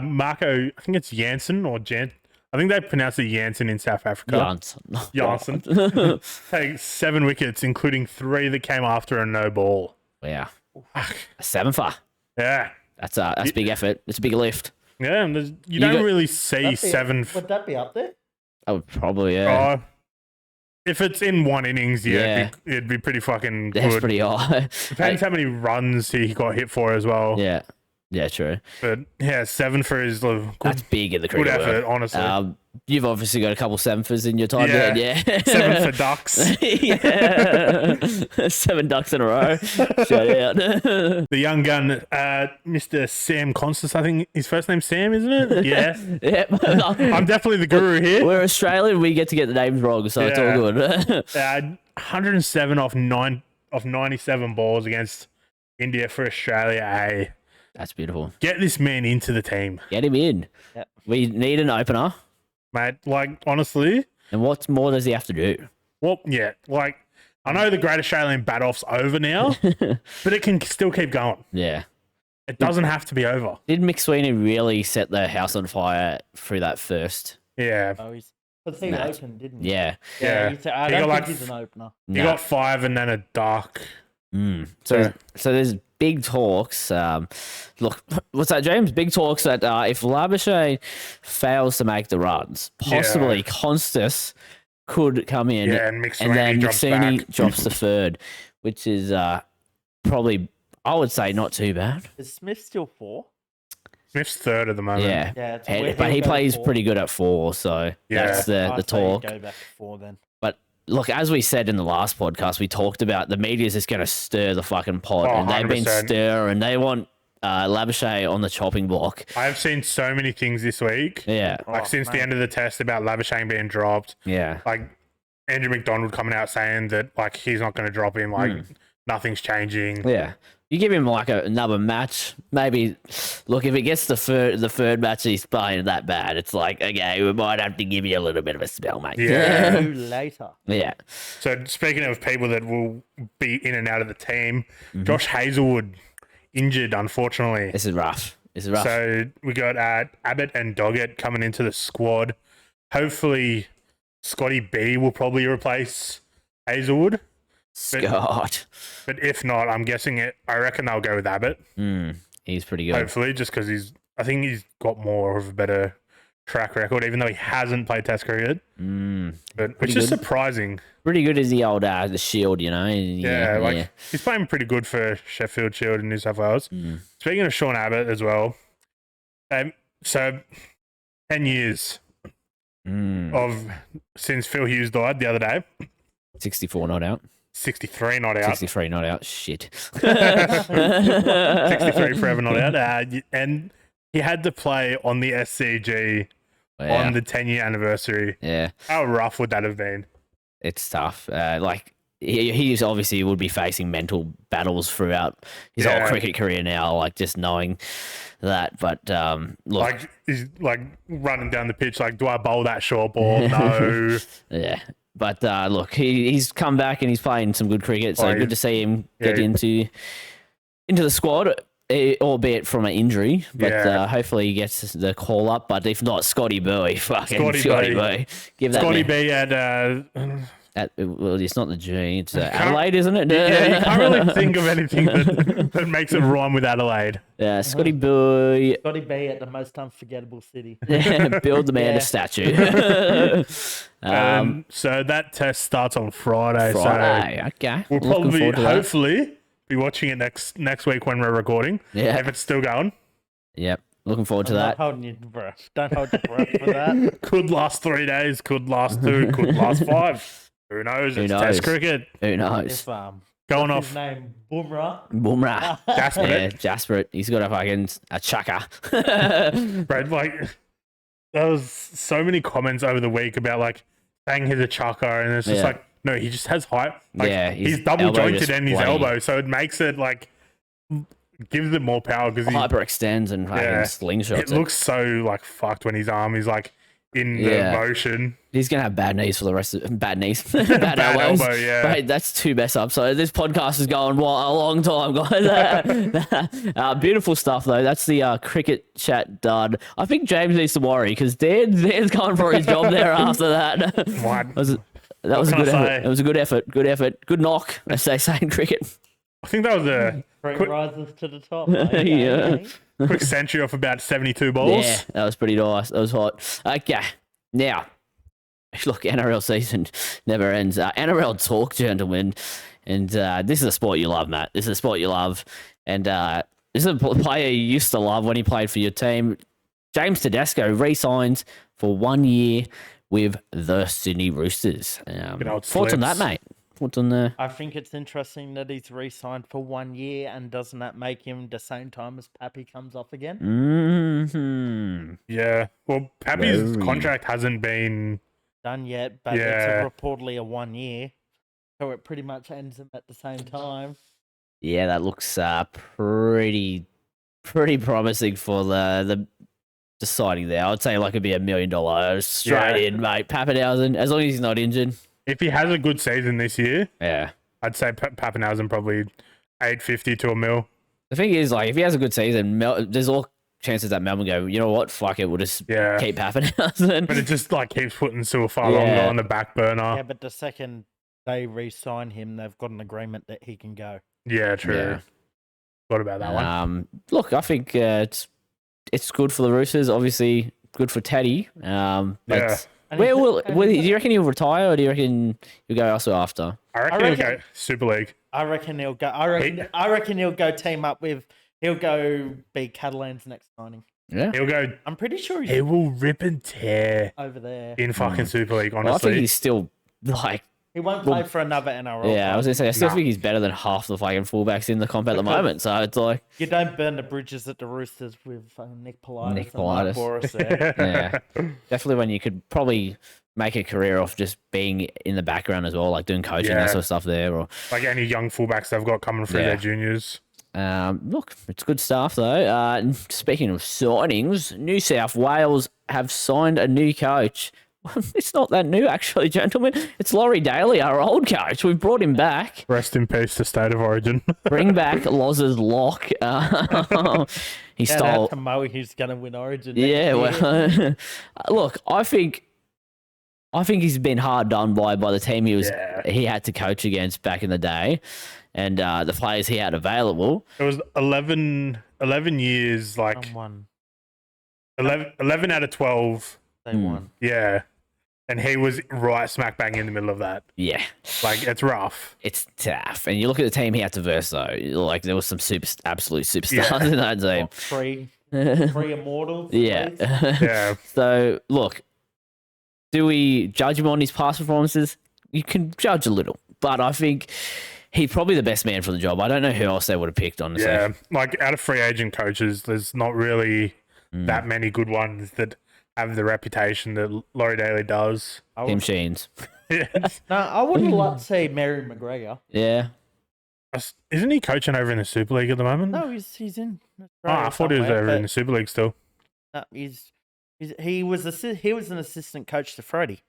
Marco, I think it's Jansen or Jan. I think they pronounce it Jansen in South Africa. Janssen. Jansen. Take 7 wickets, including 3 that came after a no ball. Yeah. A 7-for. Yeah. That's big effort. It's a big lift. Yeah, and you don't got- really see That'd be- 7. Would that be up there? I would probably, yeah. If it's in one innings, Yeah. it'd be pretty fucking That's good. pretty high. Depends how many runs he got hit for as well. Yeah. Yeah, true. But yeah, 7 for his good, That's big in the good cricket effort, world. honestly. You've obviously got a couple 7-fers in your time, Yeah. yeah. 7 for ducks. Yeah. 7 ducks in a row. Shout out. The young gun, Mr. Sam Constance, I think his first name's Sam, isn't it? Yeah. Yep. I'm definitely the guru here. We're Australian. We get to get the names wrong, so it's all Yeah. good. 107 off 97 balls against India for Australia A. That's beautiful. Get this man into the team, Get him in. Yep. We need an opener. mate. Like, honestly, And what more does he have to do? well, yeah, like, I know the Great Australian Bat-Off's over now, but it can still keep going. Yeah. It doesn't have to be over. Did McSweeney really set the house on fire through that first? Yeah. Oh, because he Nah. opened, didn't he? Yeah. Yeah. I He don't got think like he's an opener. He Nah. got 5 and then a dark. So there's big talks. Look, what's that, James? Big talks that if Labuschagne fails to make the runs, possibly Constas could come in, Yeah, and then McSweeney drops McSweeney back. drops to third, which is probably, I would say, not too bad. Is Smith still 4? Smith's 3rd at the moment. Yeah, Yeah, it's And- where but he'll he go plays 4. pretty good at 4, so Yeah. that's the I'd say talk. Go back to 4 then. But look, as we said in the last podcast, we talked about the media's just going to stir the fucking pot, Oh, and they've been 100%. stirring. They want Labuschagne on the chopping block. I've seen so many things this week. Yeah, Like, since the end of the test about Labuschagne being dropped. yeah, Like, Andrew McDonald coming out saying that, like, he's not going to drop him. Like, nothing's changing. yeah. You give him like another match, maybe. Look, if it gets the third match he's playing that bad, it's like, okay, we might have to give you a little bit of a spell, mate. Yeah. Too later. Yeah. So speaking of people that will be in and out of the team, Josh Hazelwood injured, unfortunately. This is rough. So we got Abbott and Doggett coming into the squad. Hopefully, Scotty B will probably replace Hazelwood. Scott. But if not, I'm guessing it. I reckon they'll go with Abbott. He's pretty good. Hopefully, just because I think he's got more of a better track record, even though he hasn't played Test cricket. But which is surprising. Pretty good as the old the Shield, you know. Yeah, he's playing pretty good for Sheffield Shield in New South Wales. Speaking of Sean Abbott as well, so 10 years of since Phil Hughes died the other day. 64 not out. 63 not out. 63 not out. Shit. 63 forever not out. And he had to play on the SCG on the 10-year anniversary. Yeah. How rough would that have been? It's tough. He's obviously would be facing mental battles throughout his whole cricket career now, like just knowing that. But look, like he's like running down the pitch, like, do I bowl that short ball? No. Yeah. But look, he's come back and he's playing some good cricket, so good to see him get into the squad, albeit from an injury. But hopefully he gets the call up. But if not, Scotty B, fucking Scotty B. Give that Scotty man. B well, it's not the G, it's Adelaide, isn't it? Yeah, you can't really think of anything that makes it rhyme with Adelaide. Yeah, Scotty B. Scotty B at the most unforgettable city. Build the man a statue. So that test starts on Friday. Friday, So okay. we'll probably, hopefully, be watching it next week when we're recording. Yeah. If it's still going. Yep. Looking forward to I'm that. not holding your breath. Don't hold your breath for that. Could last 3 days, could last 2, could last 5. Who knows? It's Test cricket. Who knows? If, Going what's off. his name, Bumrah. Bumrah. Jasper. Yeah, Jasper. He's got a chucker. Brad, there was so many comments over the week about saying he's a chucker, and it's just no, he just has height. He's double jointed in his elbow, so it makes it gives it more power because he hyperextends and fucking slingshots. It looks so fucked when his arm is in the motion. He's gonna have bad knees for the rest of bad knees, bad elbows. elbow. Yeah, right, that's 2 mess ups. So this podcast is going a long time, guys. Beautiful stuff though. That's the cricket chat done. I think James needs to worry because Dan's going for his job there after that. What? That was a good effort. It was a good effort. Good effort. Good knock, as they say in cricket. I think that was a quick rises to the top. Quick century off about 72 balls. Yeah, that was pretty nice. That was hot. Okay, now, look, NRL season never ends. NRL talk, gentlemen, and this is a sport you love, Matt. This is a sport you love, and this is a player you used to love when he played for your team. James Tedesco re-signs for 1 year with the Sydney Roosters. Thoughts on that, mate? What's on there? I think it's interesting that he's re-signed for 1 year, and doesn't that make him the same time as Pappy comes off again? Mm-hmm. Yeah. Well, Pappy's contract hasn't been done yet, but it's reportedly a 1 year, so it pretty much ends them at the same time. Yeah, that looks pretty promising for the deciding there. I would say it'd be $1 million straight in, mate. Pappenhausen, as long as he's not injured. If he has a good season this year, yeah, I'd say Pappenhausen probably 850 to $1 million. The thing is, if he has a good season, there's all chances that Melbourne go, you know what, fuck it, we'll just keep Pappenhausen. But it just keeps putting Suafaronga on the back burner. Yeah, but the second they re-sign him, they've got an agreement that he can go. Yeah, true. Yeah. What about that one? Look, I think it's good for the Roosters. Obviously, good for Teddy. But do you reckon he'll retire, or do you reckon he'll go elsewhere after? I reckon he'll go Super League. I reckon he'll go. I reckon he'll go team up with. He'll go be Catalan's next signing. Yeah, he'll go. I'm pretty sure he will rip and tear over there in fucking Super League. Honestly, well, I think he's still he won't play for another NRL. Yeah, I was gonna say I still think he's better than half the fucking fullbacks in the comp at the moment. So it's you don't burn the bridges at the Roosters with Nick Politis. Nick Politis. Boris there. Yeah, definitely when you could probably make a career off just being in the background as well, doing coaching that sort of stuff there, or any young fullbacks they've got coming through their juniors. Look, it's good stuff though. Speaking of signings, New South Wales have signed a new coach. It's not that new, actually, gentlemen. It's Laurie Daly, our old coach. We've brought him back. Rest in peace to State of Origin. Bring back Loz's lock. He Shout stole. out to Mo, who's going to win Origin. Yeah, next year. well, look, I think he's been hard done by the team he had to coach against back in the day, and the players he had available. It was 11 years, like Someone, 11 out of 12. they won. Yeah. And he was right smack bang in the middle of that. Yeah, Like, it's rough. it's tough. And you look at the team he had to verse though. Like there was some absolute superstars in that team. What, three immortals? Yeah. please? Yeah. So look, do we judge him on his past performances? You can judge a little, but I think he's probably the best man for the job. I don't know who else they would have picked, honestly. Yeah. Like, out of free agent coaches, there's not really that many good ones that have the reputation that Laurie Daly does. Tim Sheens. No, I would like to see Mary McGregor. Yeah. Isn't he coaching over in the Super League at the moment? No, he's in. Oh, I thought he was over in the Super League still. No, he was an assistant coach to Freddie,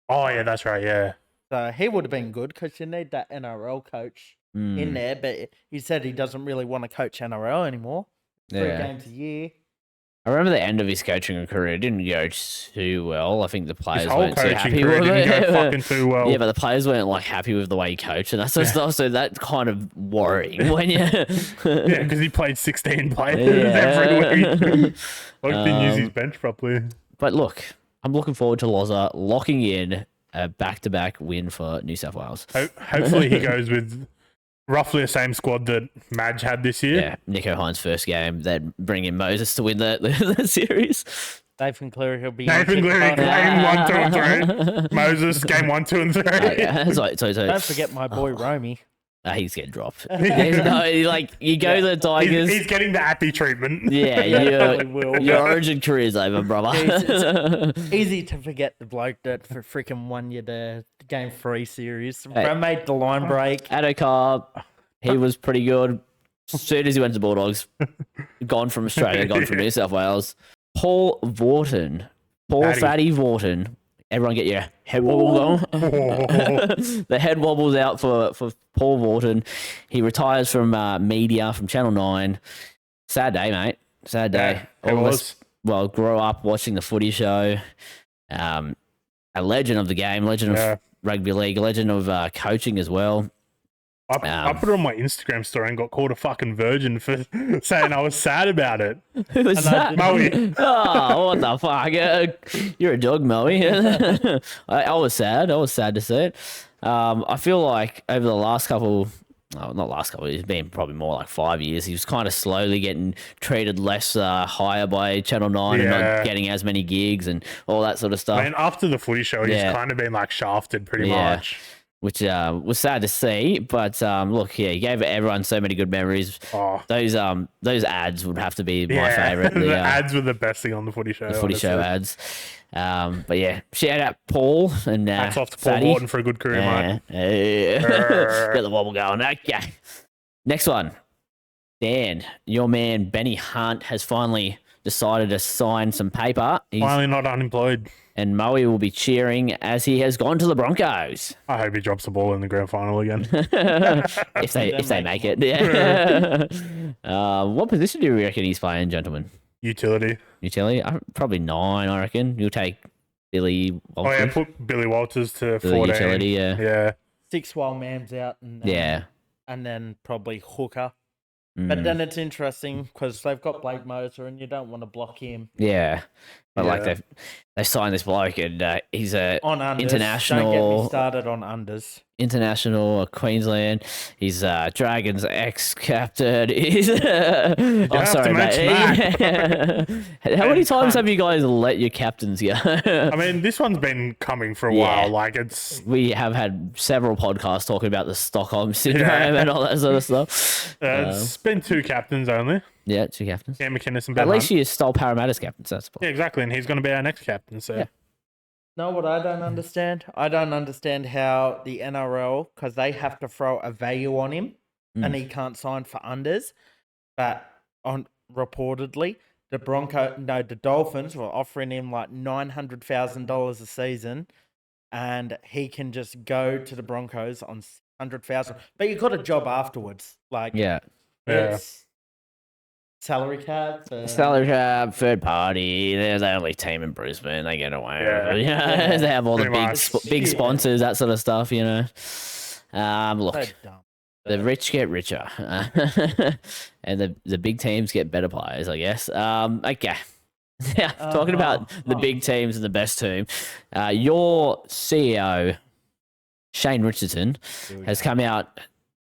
Oh, yeah, that's right. Yeah. so he would have been good because you need that NRL coach in there. But he said he doesn't really want to coach NRL anymore. 3 Yeah. games a year. I remember the end of his coaching career didn't go too well. I think the players His whole weren't too coaching happy career with didn't it. go fucking too well. Yeah, but the players weren't like happy with the way he coached and that sort of stuff. So that's kind of worrying when you. Yeah, because he played 16 players Yeah. every week. Like, didn't use his bench properly. But look, I'm looking forward to Loza locking in a back-to-back win for New South Wales. Hopefully he goes with roughly the same squad that Madge had this year. Yeah, Nico Hines' first game. Then bring in Moses to win the series. Nathan Cleary, he'll be. Nathan Cleary, on game 1, 2, and 3. Moses, game 1, 2, and 3. So Don't forget my boy Romy. he's getting dropped. There's no, like you go to the Tigers. He's getting the happy treatment. Yeah, probably will. your origin career's over, brother. Easy to forget the bloke that for freaking won you the game 3 series. Hey. Made the line break. Adokar, he was pretty good. As soon as he went to the Bulldogs, gone from Australia, gone from New South Wales. Paul Vorton. Fatty Vorton. Everyone get your head wobble going. The head wobbles out for Paul Vorton. He retires from media, from Channel 9. Sad day, mate. Sad day. Yeah, it All of was. us, well, grow up watching the footy show. A legend of the game, legend Yeah. of rugby league, legend of coaching as well. I put it on my Instagram story and got called a fucking virgin for saying I was sad about it. Who was that? Moe. Oh, what the fuck? You're a dog, Moe. I was sad. I was sad to see it. I feel like over the last couple, not last couple, it's been probably more like 5 years, he was kind of slowly getting treated less higher by Channel 9 and Yeah. not getting as many gigs and all that sort of stuff. I mean, after the footy show, he's Yeah. kind of been like shafted pretty Yeah. much. Which was sad to see, but look, yeah, he gave everyone so many good memories. Oh. Those ads would have to be my Yeah. favorite. The ads were the best thing on the footy show. The footy show honestly. ads. But yeah, shout out Paul and Hats off to Paul Fatty. Wharton for a good career, mate. Get the wobble going. Okay. Next one. Dan, your man Benny Hunt has finally decided to sign some paper. Finally not unemployed. And Moe will be cheering as he has gone to the Broncos. I hope he drops the ball in the grand final again. if they make it. Yeah. What position do you reckon he's playing, gentlemen? Utility. Utility? Probably 9, I reckon. You'll take Billy Oh, yeah, Walters put Billy Walters to for the 14. utility, yeah. Yeah. 6 while Mam's out. And, Yeah. And then probably Hooker. Mm. But then it's interesting because they've got Blake Moser and you don't want to block him. Yeah. But like Yeah. they signed this bloke and he's a On unders. Don't get international me started on unders. Queensland. He's Dragons ex-captain. He's have to sorry, mention mate. How many times cunt. have you guys let your captains go? I mean, this one's been coming for a while. Like, it's We have had several podcasts talking about the Stockholm syndrome and all that sort of stuff. it's been 2 captains only. Yeah, 2 captains. Cam McInnes and Ben At least Hunt. you stole Parramatta's captain, so that's Yeah, exactly. And he's going to be our next captain. So Yeah. Know what I don't understand? I don't understand how the NRL, because they have to throw a value on him and he can't sign for unders. but on reportedly the Dolphins were offering him like $900,000 a season, and he can just go to the Broncos on $100,000. But you got a job afterwards. Like, Yeah. it's salary cap. Salary cap, third party. They're the only team in Brisbane. They get away with it. Yeah. They have all the Pretty big, much. big Yeah. sponsors, that sort of stuff, you know. Look, So dumb. the rich get richer, and the big teams get better players, I guess. Okay. Now, talking about the big teams and the best team, your CEO, Shane Richardson, has come out.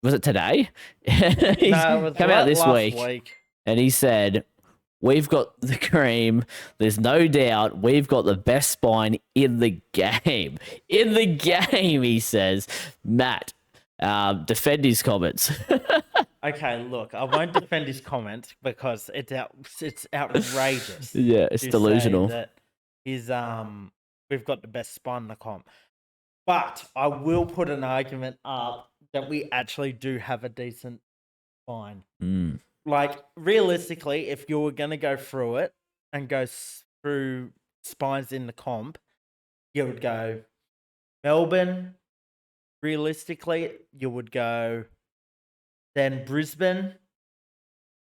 Was it today? He's No, it was come out this last week, and he said, "We've got the cream. There's no doubt we've got the best spine in the game. In the game," he says. Matt, defend his comments. Okay, look, I won't defend his comment because it's outrageous. Yeah, it's to say delusional. that we've got the best spine in the comp. But I will put an argument up that we actually do have a decent spine. Mm. Like, realistically, if you were going to go through it and go through spines in the comp, you would go Melbourne. Realistically, you would go then Brisbane,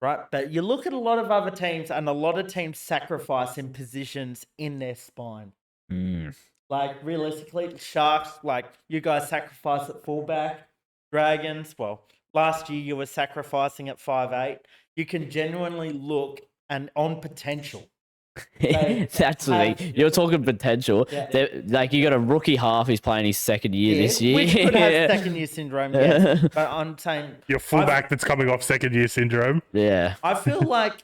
right? But you look at a lot of other teams, and a lot of teams sacrifice in positions in their spine. Mm. Like, realistically, the Sharks, like, you guys sacrifice at fullback. Dragons, well, last year you were sacrificing at 5'8". You can genuinely look and on potential. That's the thing. You're talking potential. Yeah. Like, you got a rookie half who's playing his second year this year. Which could have second year syndrome, yes. But I'm saying Your fullback that's coming off second year syndrome. Yeah. I feel like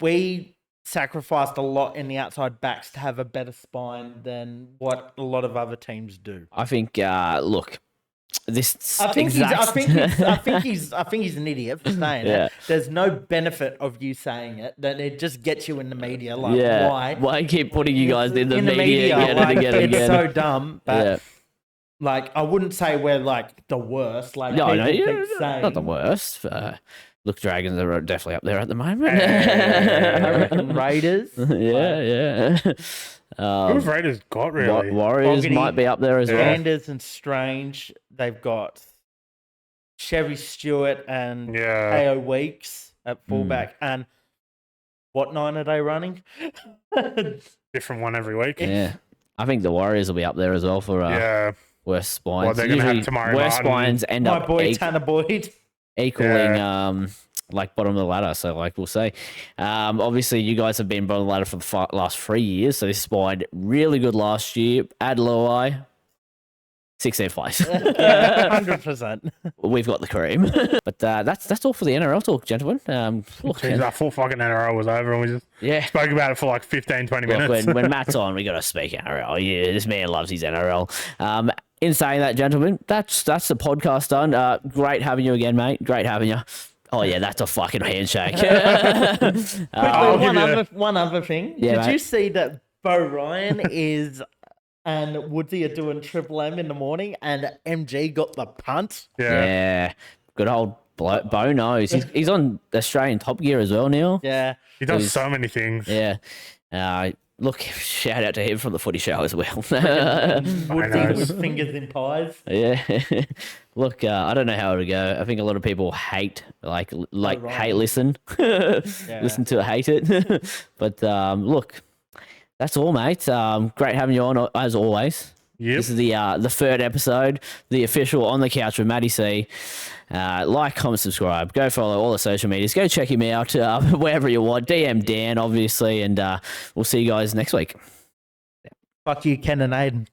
we sacrificed a lot in the outside backs to have a better spine than what a lot of other teams do. I think, look, this I think exact... he's an idiot for saying Yeah. it. There's no benefit of you saying it. That it just gets you in the media. Like, yeah. why? Why keep putting you guys in the media again like, and again and it's again? so dumb. But Yeah. like, I wouldn't say we're like the worst. Like, No, people keep you're saying, not the worst. Look, Dragons are definitely up there at the moment. I reckon Raiders. yeah. Who have Raiders got really? Warriors Fogarty, might be up there as well. Sanders and Strange. They've got Chevy Stewart and Yeah. AO Weeks at fullback. And what 9 are they running? Different one every week. Yeah. I think the Warriors will be up there as well for Yeah. worst spines. Well, they're gonna have Usually, Tamari worst Martin. spines end My up boy Tanner Boyd. equaling like bottom of the ladder. So like we'll see. Obviously you guys have been bottom of the ladder for the last 3 years. So this spine really good last year. Add Luai, 16th place. Yeah, 100%. We've got the cream. But that's all for the NRL talk, gentlemen. Look, Jeez, that full fucking NRL was over and we just yeah. spoke about it for like 15, 20 Look, minutes. when Matt's on, we got to speak NRL. Yeah, this man loves his NRL. In saying that, gentlemen, that's the podcast done. Great having you again, mate. Great having you. Oh yeah, that's a fucking handshake. I'll give you One other thing. Yeah, Did mate. you see that Bo Ryan and Woodsy are doing Triple M in the morning, and MG got the punt? Yeah, good old Bo knows. He's on Australian Top Gear as well now. Yeah. He does so many things. Yeah. Look, shout out to him from the Footy Show as well. Woodsy with fingers in pies. Yeah. Look, I don't know how it'll go. I think a lot of people hate, like hate listen. Listen to it, hate it. But look, that's all, mate. Great having you on as always. Yep. This is the third episode, the official On the Couch with Matty C. Like, comment, subscribe. Go follow all the social medias. Go check him out wherever you want. DM Dan, obviously, and we'll see you guys next week. Fuck you, Ken and Aiden.